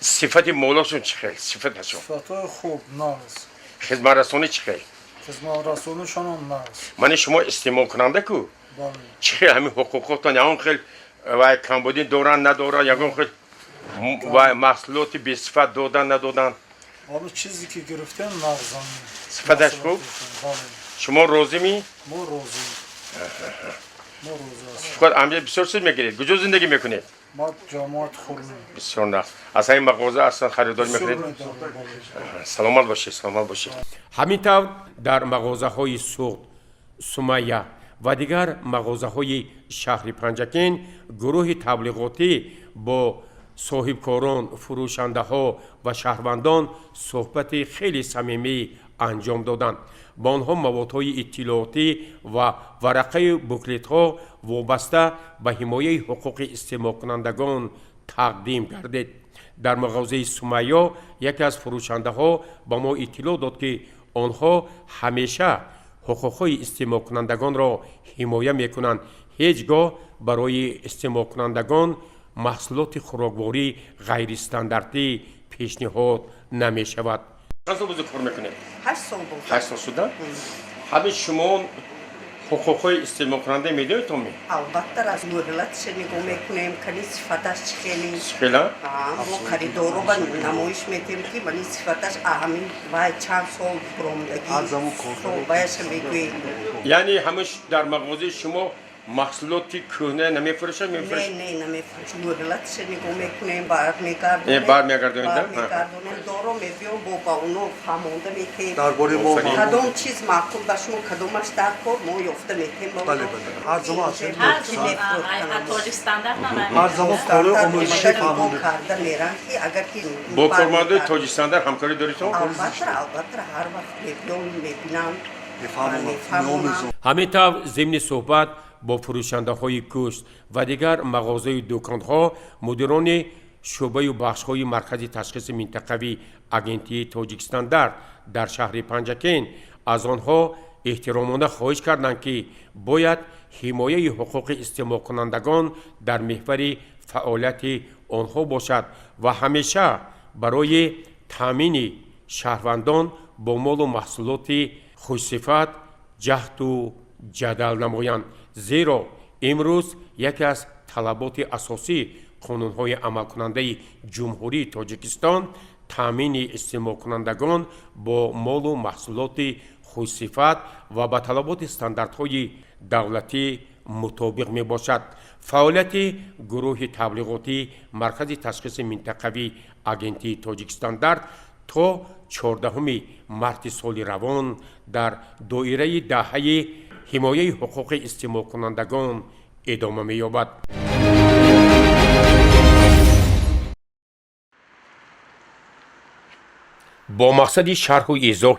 صفت مولاشون چه خیلی؟ صفتشون؟ صفتای خوب ناقص. خدمت رسانی چه خیلی؟ خدمت رسانیشان هم ناقص. من شما استعمال کننده کو؟ بله. چه خیلی همین حقوقتان یکان خیلی و کمبودی دوران ندارن یکان خیلی و محصولات بی صفت دادن ندادن؟ حالا چیزی که گرفتن ناقص. صفتش خوب؟ بله. شما روزی می؟ ما روزی. ما روزی هستیم. خود امیه بسیار چیز میگیرید؟ کجا زندگی میکنید؟ ما جامعات خورمیم. بسیار نه. از این مغازه اصلا خریدار بسیار میکنید؟ میدارم. بله. سلامت باشید، سلامت باشید. همینطور در مغازه های سوق، سمیه و دیگر مغازه های شهر پنجکین گروه تبلیغاتی با صاحبکاران، فروشنده ها و شهروندان صحبت خیلی صمیمی انجام دادند. با آنها موادهای اطلاعاتی و ورقه بوکلت ها وابسته به حمایه حقوق استعمال کنندگان تقدیم گردید. در مغازه سمیه یکی از فروشنده ها با ما اطلاع داد که آنها همیشه حقوق استعمال کنندگان را حمایه میکنند. هیچگاه برای استعمال کنندگان محصولات خوراکواری غیر استانداردی پیشنهاد نمی شود. چند سال بزرگ کار میکنید؟ 8 سال بود. 8 سال شده؟ همه شما حقوق استعمال کننده میدونید تو می؟ البته از مدلاتش نگاه میکنیم که صفتش خیلی خیلی؟ ما خریدارو با نمایش میدیم که ولی صفتش همین باید چند سال برامدگی باید میگوییم. یعنی همش در مغازه شما محصولات کهنه نمیفروشن؟ نه نمیفروشن. مدلاتش نگاه میکنیم برمیگردونیم. برمیگردونید؟ برمیگردونیم دارو میبیم با اونو فهمونده میکنیم. درباره ما کدوم چیز معقول باشون کدومش در کار ما یافته میکنیم. بله بله. هر زمان اصلا هر زمان کار آموزشی فهمونده کرده میرن که اگر که با کارمندای تاجیکستان همکاری دارید تو؟ البته هر وقت میبینم میفهمونم. همینطور ضمن صحبت با فروشنده های گوشت و دیگر مغازه دکان ها مدیران شعبه و بخش های مرکز تشخیص منطقوی اگنتی تاجیکستان در شهر پنجکین از آنها احترامانه خواهش کردند که باید حمایه حقوق استعمال کنندگان در محور فعالیت آنها باشد و همیشه برای تامین شهروندان با مال و محصولات خوشصفت جهد و جدل نمایند. زیرا امروز یکی از طلبات اساسی قانون‌های عملکننده جمهوری تاجیکستان تامین استعمال کنندگان با مال و محصولات خوشصفت و با طلبات استانداردهای دولتی مطابق می باشد. فعالیت گروه تبلیغاتی مرکز تشخیص منطقوی اگنتی تاجیکستان تا 14 مارس سال روان در دایره دهه حمایه حقوق استعمال کنندگان ادامه می یابد. با مقصد شرح و ایضاح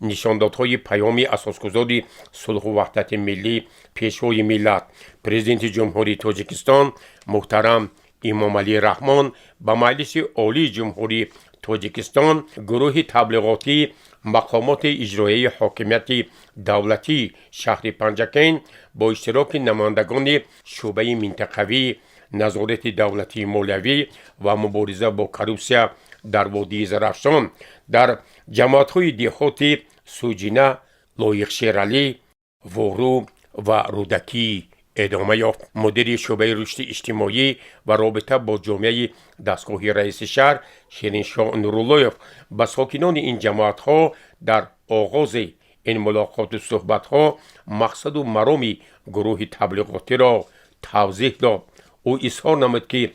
نشاندادهای پیام اساسگذار صلح و وحدت ملی پیشوای ملت پرزیدنت جمهوری تاجیکستان محترم امام علی رحمان با مجلس عالی جمهوری تاجیکستان گروه تبلیغاتی مقامات اجرایی حاکمیت دولتی شهر پنجکین با اشتراک نمایندگان شعبه منطقوی نظارت دولتی مالیوی و مبارزه با کروپسیا در وادی زرافشان در جماعت‌های دهاتی سوجینه، لایق شیرالی، وورو و رودکی ادامه یافت. مدیر شعبه رشد اجتماعی و رابطه با جامعه دستگاه رئیس شهر شیرینشاه نوراللهیف با ساکنان این جماعت‌ها در آغاز این ملاقات و صحبت‌ها مقصد و مرام گروه تبلیغاتی را توضیح داد. او اظهار نمود که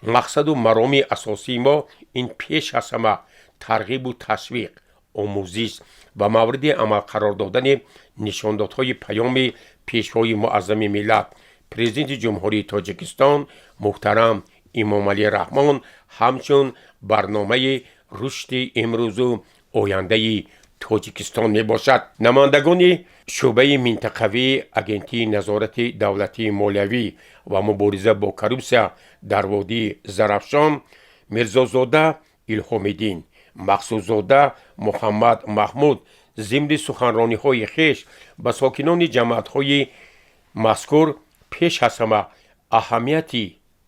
مقصد و مرام اساسی ما این پیش از همه ترغیب و تشویق، آموزش و مورد عمل قرار دادن نشاندادهای پیام پیشوای معظم ملت پرزیدنت جمهوری تاجیکستان محترم امامعلی رحمان همچون برنامه رشد امروز و آینده تاجیکستان می باشد. نمایندگان شعبه منطقوی اگنتی نظارت دولتی مالیوی و مبارزه با کروپسیا در وادی زرافشان میرزازاده الهام‌الدین، مقصودزاده محمد محمود ضمن سخنرانی‌های خویش به ساکنان جماعت‌های مذکور پیش از همه اهمیت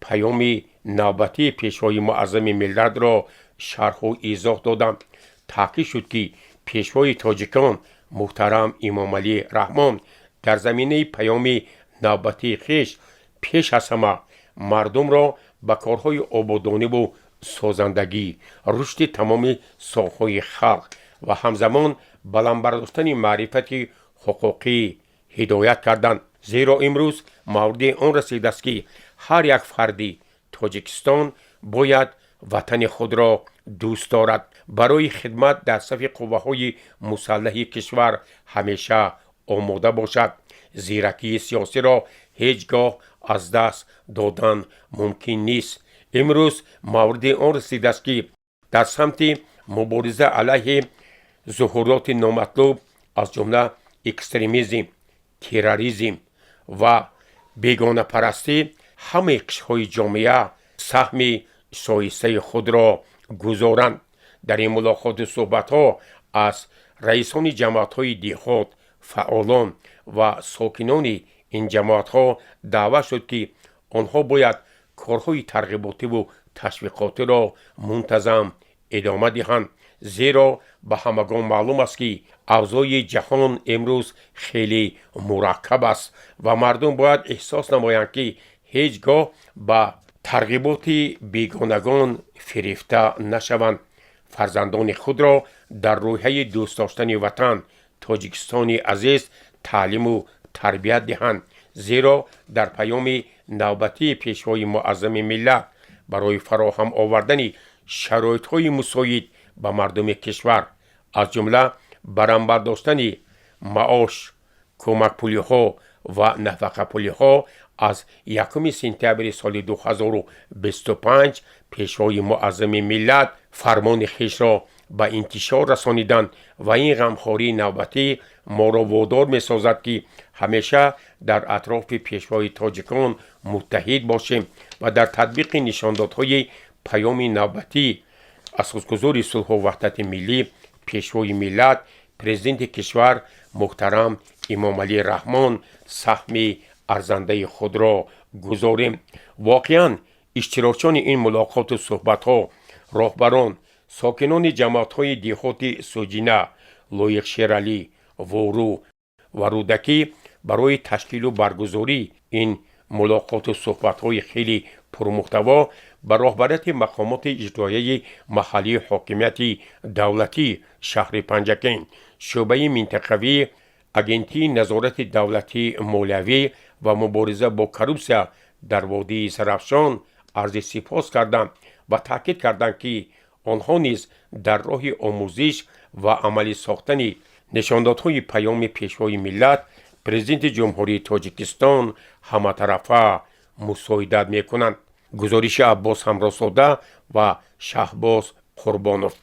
پیام نوبتی پیشوای معظم ملت را شرح و ایضاح دادند. تاکید شد که پیشوای تاجیکان محترم امامعلی رحمان در زمینه پیام نوبتی خویش پیش از همه مردم را به کارهای آبادانی و سازندگی، رشد تمام ساختهای خلق و همزمان بلند برداشتن معرفت حقوقی هدایت کردند. زیرا امروز مورد آن رسیده است که هر یک فردی تاجیکستان باید وطن خود را دوست دارد، برای خدمت در صف قوه‌های مسلح کشور همیشه آماده باشد. زیرکی سیاسی را هیچگاه از دست دادن ممکن نیست. امروز مورد آن رسیده است که در سمت مبارزه علیه ظهورات نامطلوب از جمله اکستریمیسم، تروریسم و بیگانه پرستی همه قشرهای جامعه سهم شایسته خود را گذارند. در این ملاقات و صحبت‌ها از رئیسان جماعت‌های دیهات، فعالان و ساکنان این جماعت‌ها دعوت شد که آنها باید کارهای ترغیباتی و تشویقاتی را منتظم ادامه دهند، زیرا به همگان معلوم است که اوضاع جهان امروز خیلی مرکب است و مردم باید احساس نمایند که هیچگاه به ترغیبات بیگانگان فریفته نشوند. فرزندان خود را در روحیه دوست داشتن وطن تاجیکستان عزیز تعلیم و تربیت دهند، زیرا در پیام نوبتی پیشوای معظم ملت برای فراهم آوردن شرایط‌های مساعد به مردم کشور از جمله برآورد برداشتن معاش، کمک پولی‌ها و نفقه پولی‌ها از 1 سپتامبر سال 2025 پیشوای معظم ملت فرمان خویش را به انتشار رسانیدند و این غمخواری نوبتی ما را وادار می سازد که همیشه در اطراف پیشوای تاجیکان متحد باشیم و در تطبیق نشاندادهای پیام نوبتی اساسگذار صلح و وحدت ملی پیشوای ملت پرزیدنت کشور محترم امامعلی رحمان سهم ارزنده خود را گذاریم. واقعا اشتراکچیان این ملاقات و صحبت‌ها راهبران، ساکنان جماعت‌های دیهات سوجینه، لایق شیرعلی، وورو و رودکی برای تشکیل و برگزاری این ملاقات و صحبت‌های خیلی پرمحتوا به رهبریت مقامات اجرایی محلی حاکمیت دولتی شهر پنجکین، شعبه منطقوی اگنتی نظارت دولتی مالیوی و مبارزه با کروپسیا در وادی زرافشان عرض سپاس کردند و تاکید کردند که آنها نیز در راه آموزش و عملی ساختن نشاندادهای پیام پیشوای ملت پرزیدنت جمهوری تاجیکستان همه طرفه مساعدت میکنند. گزارش عباس همراساده و شهباز قربانوف.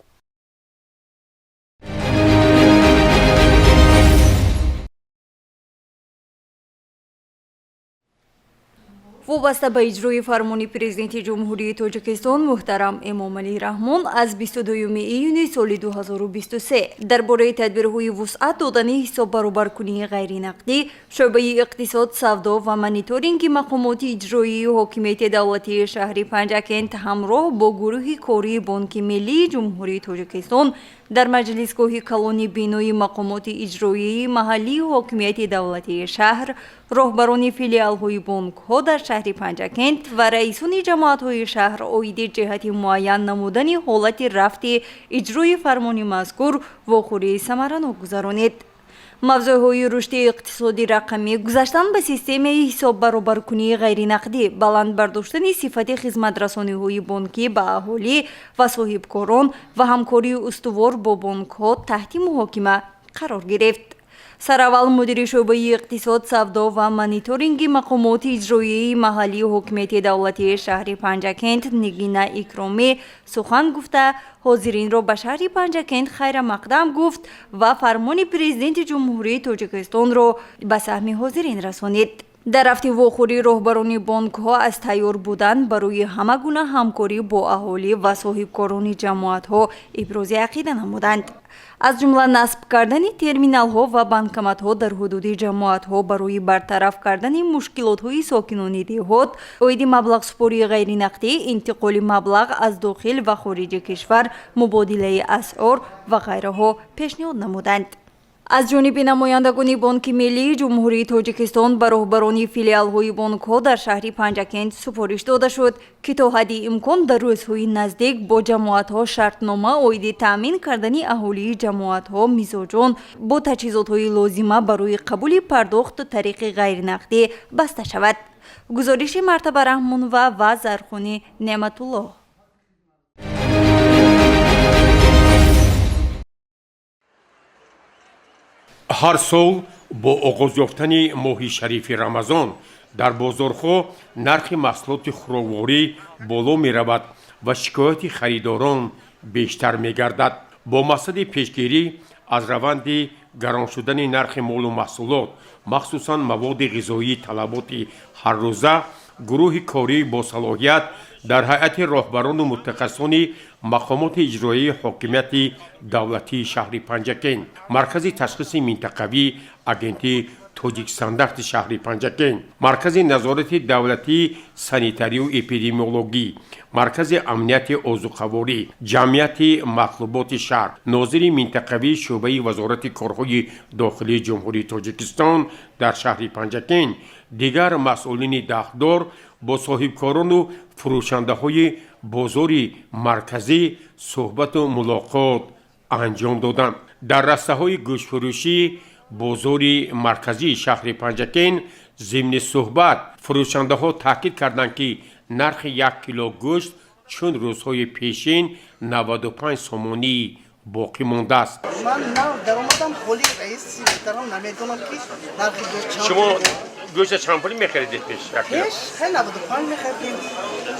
وابسته به اجرای فرمان پرزیدنت جمهوری تاجیکستان محترم امامعلی رحمان از 22 ایون سال 2023 درباره تدبیرهای وسعت دادن حساب برابرکنی غیر نقدی، شعبه اقتصاد، سودا و مانیتورینگ مقامات اجرایی حاکمیت دولتی شهر پنجکین همراه با گروه کاری بانک ملی جمهوری تاجیکستان در مجلسگاه کلانی بینای مقامات اجرایی محلی حاکمیت دولتی شهر، راهبران فیلیال‌های بانک‌ها در شهر پنجکین و رئیسان جماعت‌های شهر اوید جهت معین نمودن حالت رفت اجرای فرمان مذکور واخوری ثمرانok گذرانید. موضوعهای رشد اقتصادی رقمی، گذشتن به سیستم حساب برابرکنی غیر نقدی، بلند برداشتن صفت خدمت رسانی‌های بانکی به اهالی و صاحبکاران و همکاری استوار با بانک‌ها تحت محاکمه قرار گرفت. сараввал мудири шӯъбаи иқтисод, савдо ва мониторинги мақомоти иҷроияи маҳаллии ҳокимияти давлатии шаҳри Панҷакент Нигина Икромӣ сухан гуфта, ҳозиринро ба шаҳри Панҷакент хайрамақдам гуфт ва фармони президенти ҷумҳурии Тоҷикистонро ба саҳми ҳозирин расонид. дар рафти вохӯрӣ роҳбарони бонкҳо аз тайёр будан барои ҳама гуна ҳамкорӣ бо аҳолӣ ва соҳибкорони ҷамоатҳо ибрози ақида намуданд. аз ҷумла насб кардани терминалҳо ва банкоматҳо дар ҳудуди ҷамоатҳо барои бартараф кардани мушкилотҳои сокинони деҳот, оиди маблағсупории ғайринақдӣ, интиқоли маблағ аз дохил ва хориҷи кишвар, мубодилаи асъор ва ғайраҳо пешниҳод намуданд. аз ҷониби намояндагони Бонки Миллии Ҷумҳурии Тоҷикистон ба роҳбарони филиалҳои бонкҳо дар шаҳри Панҷакент супориш дода шуд, ки то ҳадди имкон дар рӯзҳои наздик бо ҷамоатҳо шартнома оиди таъмин кардани аҳолии ҷамоатҳо мизоҷон бо таҷҳизотҳои лозима барои қабули пардохт тариқи ғайринақдӣ баста шавад. гузориши Мартаба Раҳмонова ва Зархуни Неъматуллоҳ. ҳар сол бо оғоз ёфтани моҳи шарифи Рамазон дар бозорҳо нархи маҳсулоти хӯрокворӣ боло меравад ва шикояти харидорон бештар мегардад. бо мақсади пешгирӣ аз раванди гарон шудани нархи молу маҳсулот, махсусан маводи ғизоии талаботи ҳаррӯза, гурӯҳи кории босалоҳият дар ҳайати роҳбарону мутахассисони мақомоти иҷроияи ҳокимияти давлатии шаҳри Панҷакент, маркази ташхиси минтақавӣ агентии Тоҷикстандарти шаҳри Панҷакент, маркази назорати давлатии санитарию эпидемиологӣ, маркази амнияти озуқаворӣ, ҷамъияти матлуботи шаҳр, нозири минтақавии шӯъбаи вазорати корҳои дохилии ҷумҳурии Тоҷикистон дар шаҳри Панҷакент, дигар масъулини дахдор бо соҳибкорону фурӯшандаҳои бозори марказӣ суҳбату мулоқот анҷом доданд. дар растаҳои гӯштфурӯшӣ бозори марказии шаҳри Панҷакент зимни суҳбат фурӯшандаҳо таъкид карданд, ки нархи 1 кило гӯшт чун рӯзҳои пешин 95 сомонӣ боқӣ мондааст. ман даромадам холи раиси метарам намедонам ки нархи гӯшт шумо гӯшт чанд пули мехаридед пеш? пеш хай 95 мехаридем.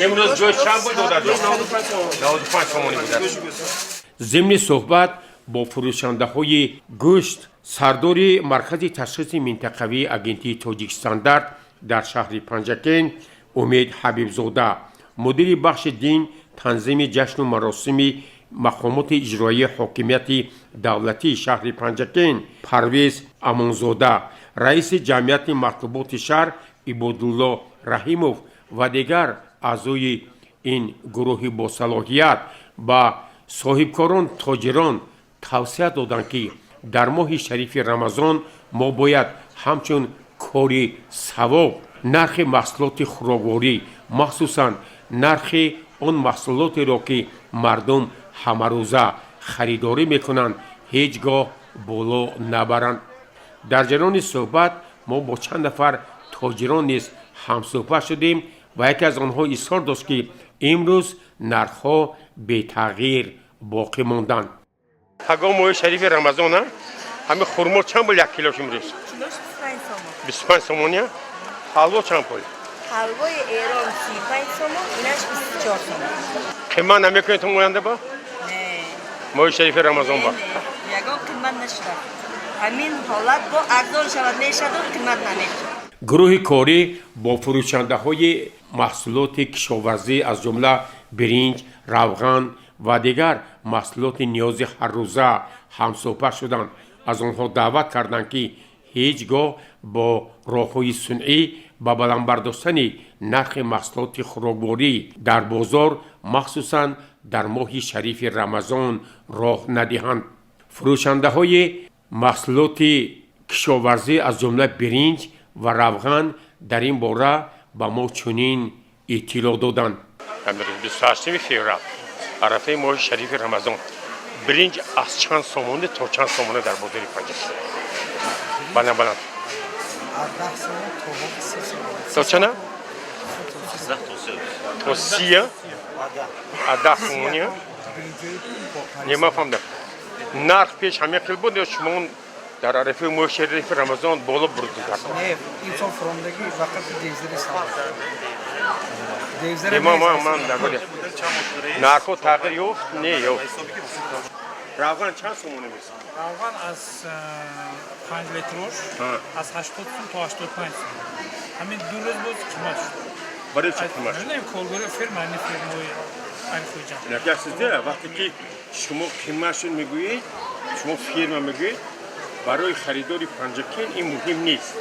имрӯз гӯшт чанд пул додад? 95 сомонӣ будааст. зимни суҳбат бо фурӯшандаҳои гӯшт сардори маркази ташхиси минтақавии агентии Тоҷикстандарт дар шаҳри Панҷакент Умед Ҳабибзода, мудири бахши дин танзими ҷашну маросими мақомоти иҷроияи ҳокимияти давлатии шаҳри Панҷакент Парвез Амонзода, раиси ҷамъияти матлуботи шаҳр Ибодулло Раҳимов ва дигар аъзои ин гурӯҳи босалоҳият ба соҳибкорон тоҷирон тавсия доданд, ки дар моҳи шарифи Рамазон мо бояд ҳамчун кори савоб нархи маҳсулоти хӯрокворӣ, махсусан нархи он маҳсулотеро ки мардум ҳамарӯза харидорӣ мекунанд, ҳеҷ гоҳ боло набаранд. дар ҷараёни суҳбат мо бо чанд нафар тоҷирон низ ҳамсуҳбат шудем ва яке аз онҳо изҳор дошт, ки имрӯз нархҳо бетағйир боқӣ монданд. ҳагом моҳи шарифи Рамазон ҳамин хурмо чанд пул 1 килош имрӯз? 25 сомон. ҳалво чанд пул? ҳалвои Эрон 35 сомон, инаш 24 сомон. қимат намекунед моянда ба? Не. моҳи шарифи Рамазон ба? ягон қимат нашуда. ҳамин ҳолат бо арзон шавад мешавад, қимат намешавад. гурӯҳи корӣ бо фурӯшандаҳои маҳсулоти кишоварзӣ аз ҷумла биринҷ, равған ва дигар маҳсулоти ниёзи ҳаррӯза ҳамсуҳбат шуданд. аз онҳо даъват карданд, ки ҳеҷ гоҳ бо роҳҳои сунъӣ ба баландбардоштани нархи маҳсулоти хӯрокворӣ дар бозор, махсусан дар моҳи шарифи Рамазон роҳ надиҳанд. фурӯшандаҳои маҳсулоти кишоварзӣ аз ҷумла биринҷ ва равған дар ин бора ба мо чунин иттилоъ доданд. 28 феврал арафаи моҳи шарифи Рамазон биринҷ аз чанд сомоне то чанд сомоне дар бозори Панҷакент? баланд то чана? то 30 а 10 сомоне? нема фаҳмдам. нарх пеш ҳамин хел буд ё шумо در عرفه مشرف رمضان بالا بردن نه این سال فرامدگی وقت دیزری سال دیزری من دقیقه نرخو تغییر یافت نه یافت روغن چند سومونه میشه؟ روغن از 5 لیتروش از 80 سوم تا 85 سوم همین دو روز بود کمش برای چه کمش؟ نمیدونم کولگوری فرمای این خویجان نگه سیده وقتی که شما کمش میگویید شما فرما میگویید برای خریداری پنجکین این مهم نیست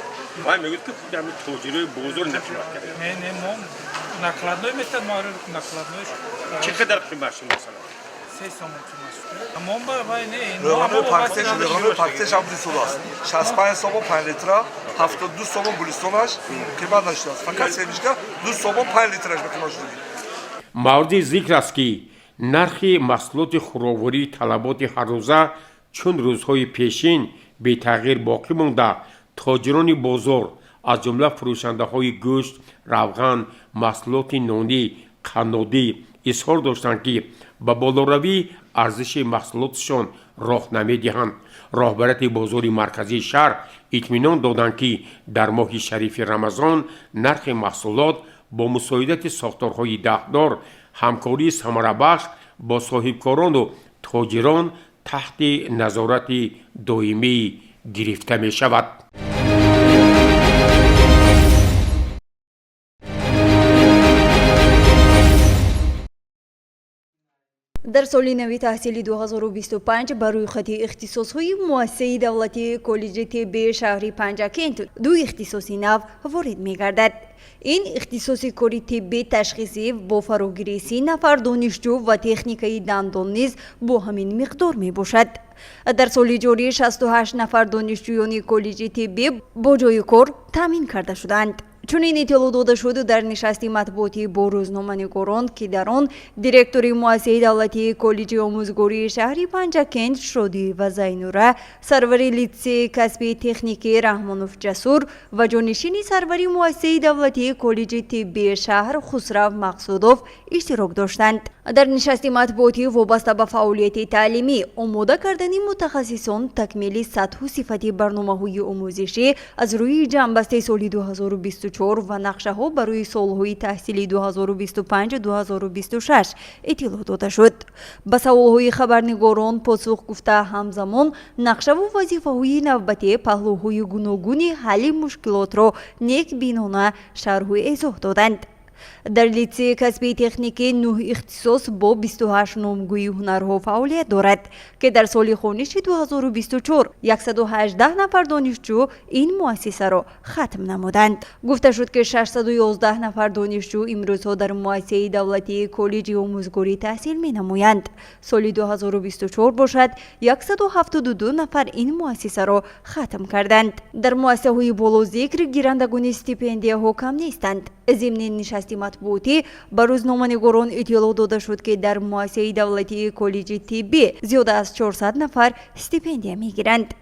و میگوید که خود همین تاجرای بزرگ نقلات کرده نه ما نقلاتنوی میتونم ما رو نقلاتنویش چقدر کمش مثلا؟ 3 سومون کمش اما باید نه روغن پاکتش هم دیسول است 65 سومون 5 لیتر 72 سومون بولیستونش قیمت نشده است فقط سرویسگاه 2 سومون 5 لیترش به قیمت شده مورد ذکر است که نرخ محصولات خوراوری طلبات هر روزه چون روزهای پیشین به تغییر باقی مانده تاجران بازار از جمله فروشنده های گوشت، روغن، محصولات نانی، قنادی اظهار داشتند که با بالاروی ارزش محصولاتشان راه نمیدهند. راهبرت بازار مرکزی شهر اطمینان دادند که در ماه شریف رمضان نرخ محصولات با مساعدت ساختارهای دهدار همکاری ثمره‌بخش با صاحبکاران و تاجران تحت نظارت دائمی گرفته می شود. در سال نوی تحصیلی 2025 برای خطی اختصاص‌های مؤسسه دولتی کالج طب شهری پنجکент 2 اختصاصی نو وارد می‌گردد. این اختصاصی کاری طبی تشخیصی با فراگیری 30 نفر دانشجو و تکنیکای دندان نیز با همین مقدار می باشد. در سال جاری 68 نفر دانشجویان کالج طبی با جای کار تامین کرده شدند. چنین اطلاع داده شد در نشست مطبوعاتی با روزنامه‌نگاران که در آن دیرکتور مؤسسه دولتی کالج آموزگاری شهری پنجکent شادی و زینوره، سروری لیسه کسبی تکنیکی رحمانوف جسور و جانشین سروری مؤسسه دولتی کالج طبی شهر خسرو مقصودوف اشتراک داشتند. در نشست مطبوعاتی وابسته به فعالیت تعلیمی آماده کردن متخصصان تکمیل سطح و صفت برنامه‌های آموزشی از روی جنبسته سال 2024 و نقشه ها برای سالهای تحصیلی 2025-2026 اطلاع داده شد. به سوالهای خبرنگاران پاسخ گفته همزمان نقشه و وظیفه‌های نوبتی پهلوهای گوناگون حل مشکلات را نیک بینانه شرح و ایضاح دادند. در لیسه کسبی تکنیکی 9 اختصاص با 28 نامگوی هنرها فعالیت دارد که در سال خوانش 2024 118 نفر دانشجو این مؤسسه را ختم نمودند. گفته شد که 611 نفر دانشجو امروزها در مؤسسه دولتی کالج آموزگاری تحصیل می نمایند. سال 2024 باشد 172 نفر این مؤسسه را ختم کردند. در مؤسسه های بالا ذکر گیرندگان استیپندیه ها کم نیستند. ضمن نشست مطبوعاتی به روزنامه‌نگاران اطلاع داده شد که در مؤسسه دولتی کالج طبی زیاده از 400 نفر استیپندیه میگیرند.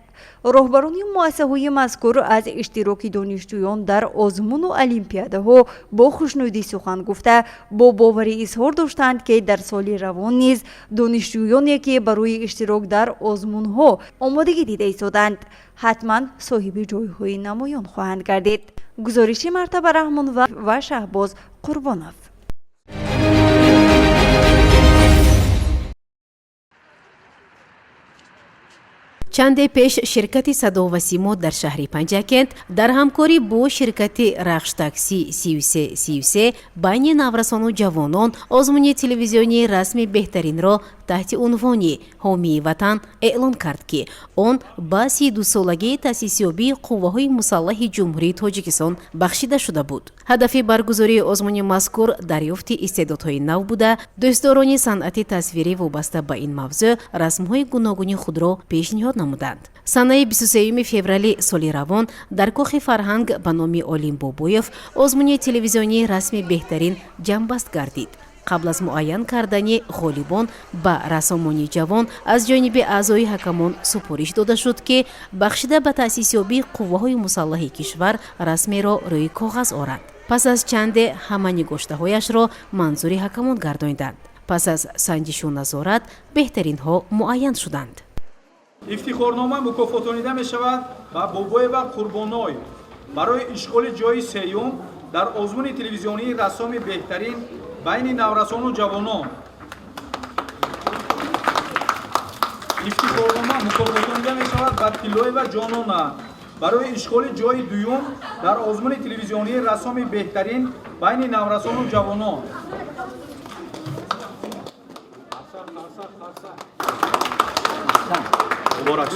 راهبران مؤسسه‌های مذکور از اشتراک دانشجویان در آزمون و المپیادها با خوشنودی سخن گفته با باوری اظهار داشتند که در سال روان نیز دانشجویانی که برای اشتراک در آزمون‌ها آمادگی دیده ایستادند حتما صاحب جای‌های نمایان خواهند گردید. گزارش مرتبه رحمان و شهباز قربانوف. چند پیش شرکت صدا و سیما در شهر پنجکent در همکاری با شرکت رخش تاکسی 3333 بین نورسان و جوانان آزمون تلویزیونی رسمی بهترین را تحت عنوانی حامی وطن اعلان کرد که آن با 32 سالگی تأسیسیابی قوه‌های مسلح جمهوری تاجیکستان بخشیده شده بود. هدف برگزاری آزمون مذکور دریافت استعدادهای نو بوده. دوستداران صنعت تصویری وابسته به این موضوع رسم‌های گوناگون خود را پیشنهاد نمودند. سنه 23 فوریه سال روان در کاخ فرهنگ به نام آلیم بابویف آزمون تلویزیونی رسمی بهترین جنبست گردید. قبل از معین کردن غالبان به رسامانی جوان از جانب اعضای حکمان سپارش داده شد که بخشیده به تأسیسیابی قوه‌های مسلح کشور رسمی را روی کاغذ آورند. پس از چند همه نگاشته‌هایش را منظور حکمان گرداندند. پس از سنجش و نظارت بهترین ها معین شدند. ифтихорнома мукофотонида мешавад ба Бобоева Қурбоной барои ишғоли ҷойи сеюм дар озмуни телевизионии рассоми беҳтарин байни наврасону ҷавонон. ифтихорнома мукофотонида мешавад ба Тиллоева Ҷонона барои ишғоли ҷойи дуюм дар озмуни телевизионии рассоми беҳтарин байни наврасону ҷавонон.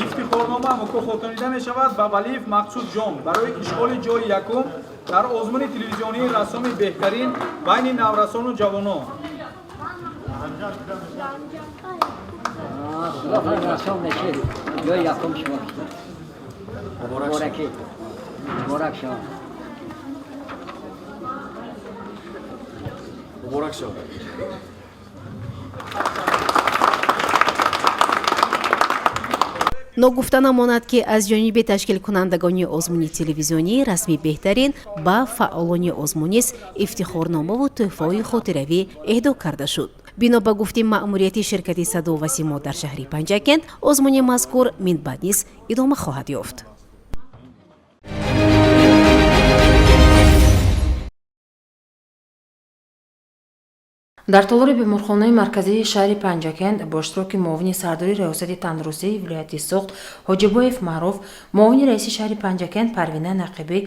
ифтихорнома мукофотонида мешавад ба Валиев Мақсудҷон барои ишғоли ҷойи якум дар озмуни телевизионии рассоми беҳтарин байни наврасону ҷавонон. ногуфта намонад ки аз ҷониби ташкилкунандагони озмуни телевизионии расми беҳтарин ба фаъолони озмун низ ифтихорномаву тӯҳфаҳои хотиравӣ эҳдо карда шуд. бино ба гуфти маъмурияти ширкати Саду ва Симо дар шаҳри Панҷакент, озмуни мазкур минбаъд низ идома хоҳад ёфт. дар толори беморхонаи марказии шаҳри Панҷакент бо иштироки муовини сардори риёсати тандурустии вилояти Суғд Ҳоҷибоев Маъруф, муовини раиси шаҳри Панҷакент Парвина Нақибӣ,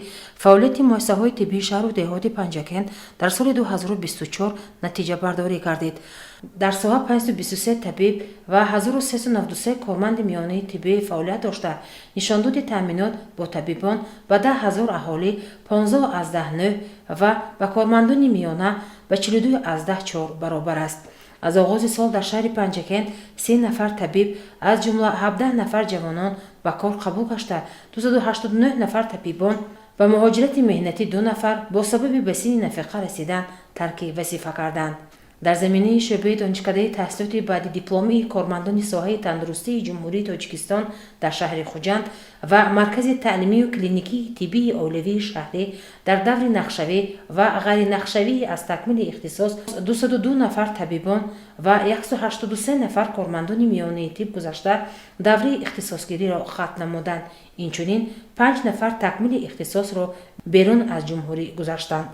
фаъолияти муассисаҳои тиббии шаҳру деҳоти Панҷакент дар соли 2024 натиҷабардорӣ гардид. дар соҳа 523 табиб ва 1393 корманди миёнаи тиббӣ фаъолият дошта, нишондоди таъминот бо табибон ба 10,000 аҳолӣ 15/10 ва ба кормандони миёна ба 42/4 баробар аст. аз оғози сол дар шаҳри Панҷакент 30 нафар табиб аз ҷумла 17 нафар ҷавонон ба кор қабул гашта, 289 нафар табибон ба муҳоҷирати меҳнатӣ 2 нафар бо сабаби ба синни нафиқа расидан тарки вазифа карданд. дар заминаи шӯъбаи донишкадаи таҳсилоти баъди дипломии кормандони соҳаи тандурустии ҷумҳурии Тоҷикистон дар шаҳри Хуҷанд ва маркази таълимию клиникии тиббии олавии шаҳрӣ дар даври нақшавӣ ва ғайринақшавӣ аз такмили ихтисос 202 нафар табибон ва 183 нафар кормандони миёнаи тиб гузашта давраи ихтисосгириро хатм намуданд. инчунин 5 нафар такмили ихтисосро берун аз ҷумҳурӣ гузаштанд.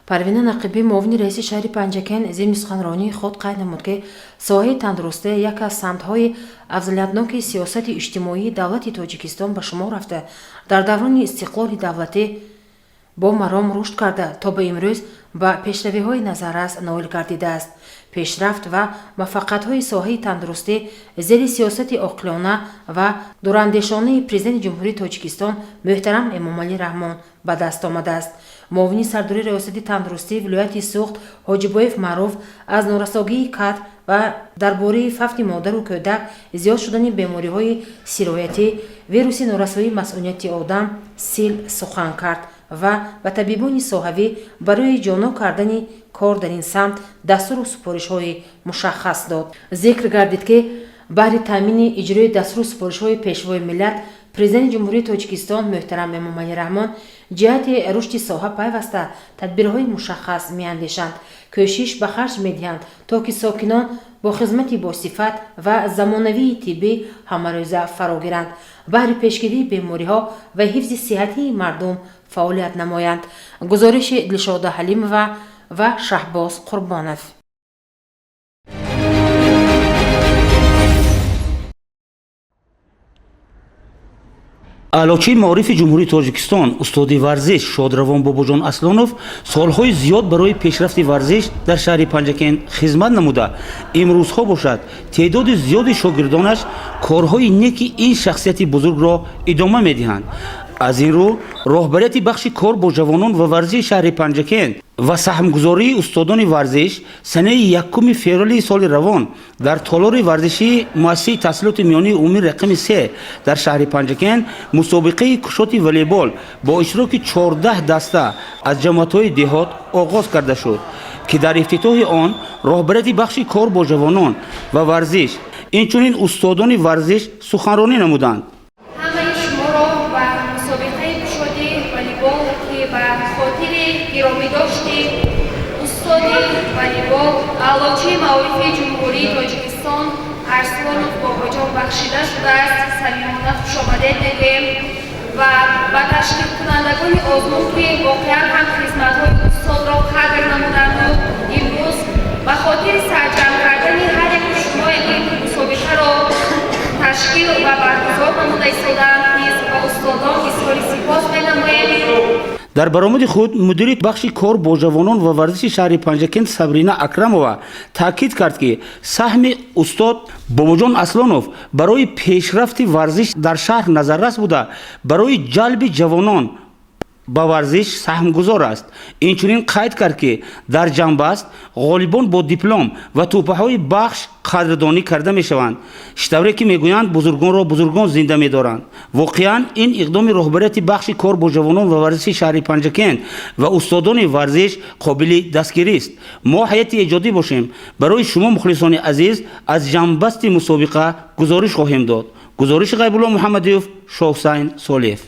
Парвина Нақибӣ, муовини раиси шаҳри Панҷакент, зимни суханронии худ қайд намуд ки соҳаи тандурустӣ яке аз самтҳои афзалиятноки сиёсати иҷтимоии давлати Тоҷикистон ба шумор рафта, дар даврони истиқлоли давлатӣ бо маром рушд карда то ба имрӯз ба пешравиҳои назаррас ноил гардидааст. пешрафт ва муваффақиятҳои соҳаи тандурустӣ зери сиёсати оқилона ва дурандешонаи президенти ҷумҳурии Тоҷикистон муҳтарам Эмомалӣ Раҳмон ба даст омадааст. муовини сардори риёсати тандурустии вилояти Суғд Ҳоҷибоев Маъруф аз норасогии кад ва дар бораи фафти модару кӯдак, зиёд шудани бемориҳои сироятӣ, вируси норасоии масъулияти одам сил сухан кард ва ба табибони соҳавӣ барои ҷоно кардани кор дар ин самт дастуру супоришҳои мушаххас дод. зикр гардид ки баҳри таъмини иҷрои дастуру супоришҳои пешвои миллат, президенти ҷумҳурии Тоҷикистон муҳтарам Эмомалӣ Раҳмон ҷиҳати рушди соҳа пайваста тадбирҳои мушаххас меандешанд, кӯшиш ба харҷ медиҳанд то ки сокинон бо хизмати босифат ва замонавии тиббӣ ҳамарӯза фаро гиранд, баҳри пешгирии бемориҳо ва ҳифзи сиҳатии мардум фаъолият намоянд. гузориши Дилшода Ҳалимова ва Шаҳбоз Қурбонов. аълочи маорифи ҷумҳурии Тоҷикистон устоди варзиш Шодравон Бобоҷон Аслонов солҳои зиёд барои пешрафти варзиш дар шаҳри Панҷакент хизмат намуда, имрӯзҳо бошад теъдоди зиёди шогирдонаш корҳои неки ин шахсияти бузургро идома медиҳанд. аз ин рӯ роҳбарияти бахши кор бо ҷавонон ва варзиши шаҳри Панҷакент ва саҳмгузории устодони варзиш санаи 1 феврали соли равон дар толори варзишии муассисаи таҳсилоти миёнии умумии рақами 3 дар шаҳри Панҷакент мусобиқаи кушоти волейбол бо иштироки 14 даста аз ҷамъиятҳои деҳот оғоз карда шуд, ки дар ифтитоҳи он роҳбарияти бахши кор бо ҷавонон ва варзиш инчунин устодони варзиш суханронӣ намуданд. гиромидошти устоди волейбол аълочи маорифи ҷумҳурии Тоҷикистон Арслонов бобоҷон бахшида шудааст. Самимона хушомадед мегӯем ва ба ташкилкунандагони озмун ки воқеан ҳам хизматҳои устодро қадр намуданду имрӯз ба хотири сарҷамъ кардани ҳар яки шумо ин мусобиқаро ташкил ва баргузор намуда истодаанд, низ ба устодон изҳори сипос менамоем. дар баромади худ мудири бахши кор бо ҷавонон ва варзиши шаҳри Панҷакент Сабрина Акрамова таъкид кард ки саҳми устод Бобоҷон Аслонов барои пешрафти варзиш дар шаҳр назаррас буда барои ҷалби ҷавонон ба варзиш саҳмгузор аст. Инчунин қайд кард ки дар ҷанбаст ғолибон бо диплом ва тӯҳфаҳои бахш қадрдонӣ карда мешаванд. Штавре ки мегӯянд бузургонро бузургон зинда медоранд. Воқеан ин иқдоми роҳбарияти бахши кор бо ҷавонон ва варзиши шаҳри Панҷакент ва устодони варзиш қобили дастгирист. Мо ҳайати эҷодӣ бошем. Барои шумо мухлисони азиз аз ҷанбасти мусобиқа гузориш хоҳем дод. гузориши Ғайбулло Муҳаммадиев, Шоҳусайн Солиев.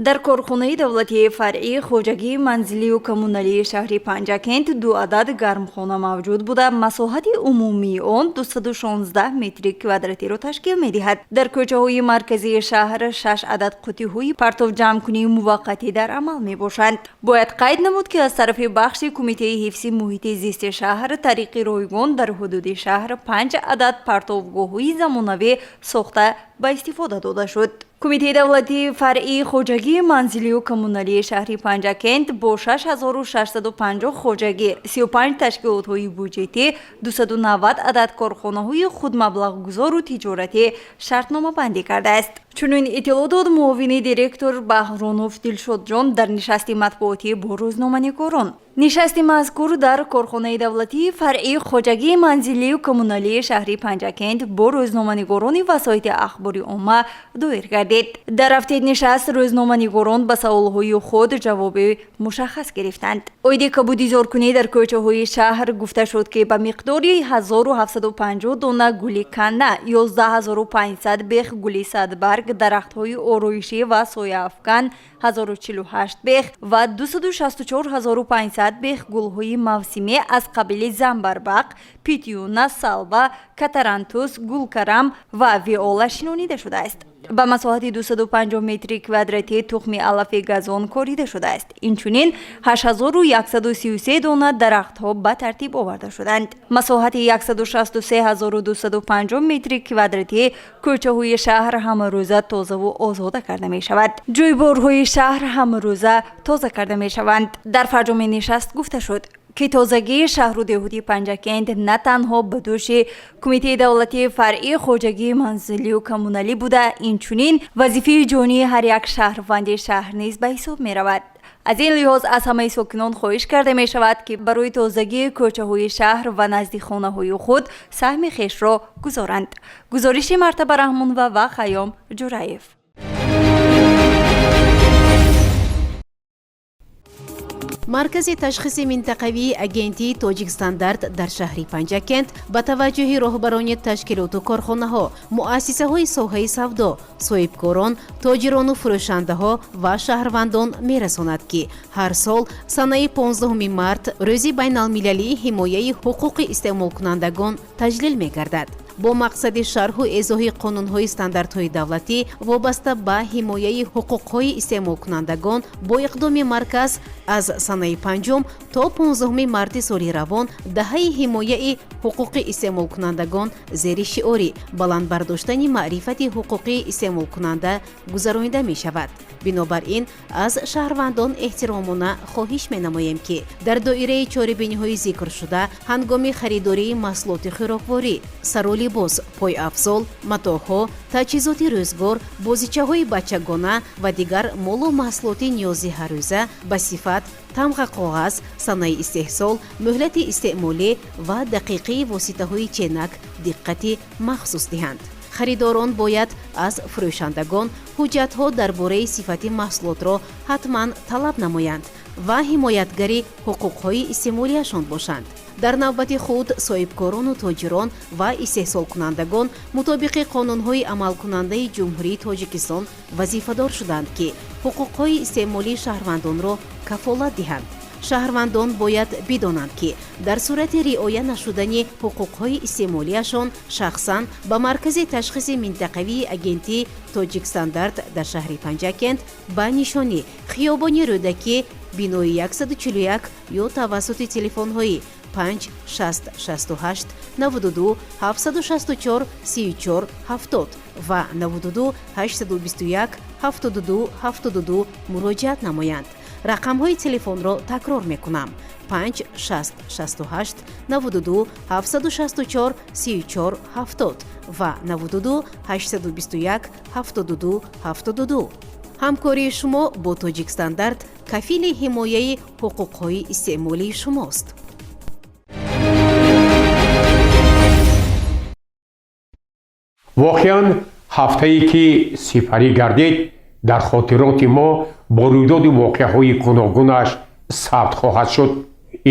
дар корхонаи давлатии фаръии хоҷагии манзилию коммуналии шаҳри Панҷакент 2 адад гармхона мавҷуд буда масоҳати умумии он 216 метри квадратиро ташкил медиҳад. дар кӯчаҳои марказии шаҳр 6 адад қуттиҳои партовҷамъкунии муваққатӣ дар амал мебошанд. бояд қайд намуд ки аз тарафи бахши кумитаи ҳифзи муҳити зисти шаҳр тариқи ройгон дар ҳудуди шаҳр 5 адад партовгоҳҳои замонавӣ сохта ба истифода дода шуд. кумитаи давлатии фаръии хоҷагии манзилию коммуналии шаҳри Панҷакент бо 6650 хоҷагӣ, 35 ташкилотҳои буҷетӣ, 290 адад корхонаҳои худмаблағгузору тиҷоратӣ шартномабандӣ кардааст. чунин иттилоъ дод муовини директор Баҳронов Дилшодҷон дар нишасти матбуотӣ бо рӯзноманигорон. нишасти мазкур дар корхонаи давлатии фаръии хоҷагии манзилию коммуналии шаҳри Панҷакент бо рӯзноманигорони васоити ахбори омма доир гардид. дар ҳафтаи нишаст рӯзноманигорон ба саолҳои худ ҷавоби мушаххас гирифтанд. оиди кабудизоркунӣ дар кӯчаҳои шаҳр гуфта шуд ки ба миқдори 1750 дона гули канна, 11500 бех гули садбарг, дарахтҳои ороишӣ ва сояафкан 1048 бех ва 264500 бех гулҳои мавсимӣ аз қабили замбарбақ, питюна, салба, катарантус, гулкарам ва виола шинонида шудааст. ба масоҳати 250 метри квадратӣ тухми алафи газон корида шудааст. инчунин 8133 дона дарахтҳо ба тартиб оварда шуданд. масоҳати 163250 метри квадратӣ кӯчаҳои шаҳр ҳамарӯза тозаву озода карда мешавад. ҷойборҳои шаҳр ҳамарӯза тоза карда мешаванд. дар фарҷоми нишаст гуфта шуд ки тозагии шаҳру деҳоти Панҷакент на танҳо ба дӯши кумитаи давлатии фаръии хоҷагии манзилию коммуналӣ буда, инчунин вазифаи ҷонии ҳар як шаҳрванди шаҳр низ ба ҳисоб меравад. аз ин лиҳоз аз ҳамаи сокинон хоҳиш карда мешавад ки барои тозагии кӯчаҳои шаҳр ва назди хонаҳои худ саҳми хешро гузоранд. гузориши Мартаба Раҳмонова ва Хаём Ҷураев. маркази ташхиси минтақавии агентии тоҷикстандарт дар шаҳри Панҷакент ба таваҷҷӯҳи роҳбарони ташкилоту корхонаҳо, муассисаҳои соҳаи савдо, соҳибкорон, тоҷирону фурӯшандаҳо ва шаҳрвандон мерасонад ки ҳар сол санаи 15 март рӯзи байналмилалии ҳимояи ҳуқуқи истеъмолкунандагон таҷлил мегардад. бо мақсади шарҳу эзоҳи қонунҳои стандартҳои давлатӣ вобаста ба ҳимояи ҳуқуқҳои истеъмолкунандагон бо иқдоми марказ аз санаи 5 то 15 марти соли равон даҳаи ҳимояи ҳуқуқи истеъмолкунандагон зери шиори баландбардоштани маърифати ҳуқуқии истеъмолкунанда гузаронида мешавад. бинобар ин аз шаҳрвандон эҳтиромона хоҳиш менамоем ки дар доираи чорабиниҳои зикршуда ҳангоми харидории маҳсулоти хӯрокворӣ, саролибос, пойафзол, матоъҳо, таҷҳизоти рӯзгор, бозичаҳои бачагона ва дигар молу маҳсулоти ниёзи ҳаррӯза ба сифат тамға коғаз, санаи истеҳсол, мӯҳлати истеъмолӣ ва дақиқии воситаҳои ченак диққати махсус диҳанд. харидорон бояд аз фурӯшандагон ҳуҷҷатҳо дар бораи сифати маҳсулотро ҳатман талаб намоянд ва ҳимоятгари ҳуқуқҳои истеъмолияшон бошанд. дар навбати худ соҳибкорону тоҷирон ва истеҳсолкунандагон мутобиқи қонунҳои амалкунандаи ҷумҳурии Тоҷикистон вазифадор шуданд ки ҳуқуқҳои истеъмолии шаҳрвандонро кафолат диҳанд. шаҳрвандон бояд бидонанд ки дар сурати риоя нашудани ҳуқуқҳои истеъмолияшон шахсан ба маркази ташхиси минтақавии агентии тоҷик стандарт дар шаҳри Панҷакент ба нишони хиёбони Рӯдакӣ бинои 141 ё тавассути телефонҳои 5 668 92 764 34 70 ва 92 821 72 72 муроҷиат намоянд. рақамҳои телефонро такрор мекунам: 5 668 92 764 34 70 ва 92 821 72 72. ҳамкории шумо бо тоҷик стандарт кафили ҳимояи ҳуқуқҳои истеъмолии шумост. воқеан ҳафтае ки сифарӣ гардид дар хотироти мо бо рӯйдоди воқеаҳои гуногунаш сабт хоҳад шуд.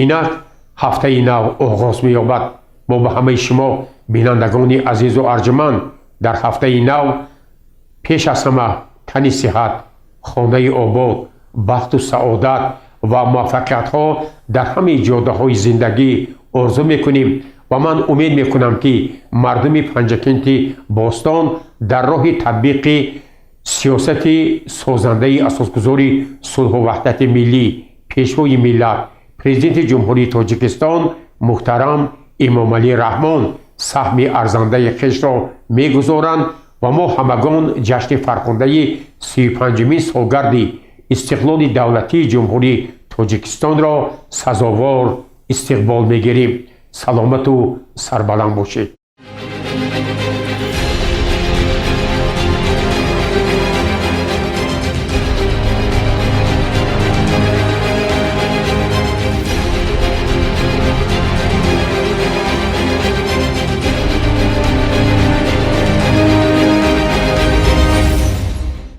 инак ҳафтаи нав оғоз меёбад. мо ба ҳамаи шумо бинандагони азизу арҷуманд дар ҳафтаи нав пеш аз ҳама тани сиҳат, хонаи обод, бахту саодат ва муваффақиятҳо дар ҳамаи ҷоддаҳои зиндагӣ орзу мекунем ва ман умед мекунам ки мардуми Панҷакенти Бостон дар роҳи татбиқи сиёсати созандаи асосгузори сулҳу ваҳдати миллӣ, пешвои миллат, президенти ҷумҳурии Тоҷикистон муҳтарам Эмомалӣ Раҳмон саҳми арзандаи хешро мегузоранд ва мо ҳамагон ҷашни фархондаи 35-мин солгарди истиқлоли давлатии ҷумҳурии Тоҷикистонро сазовор истиқбол мегирем. саломату сарбаланд бошед.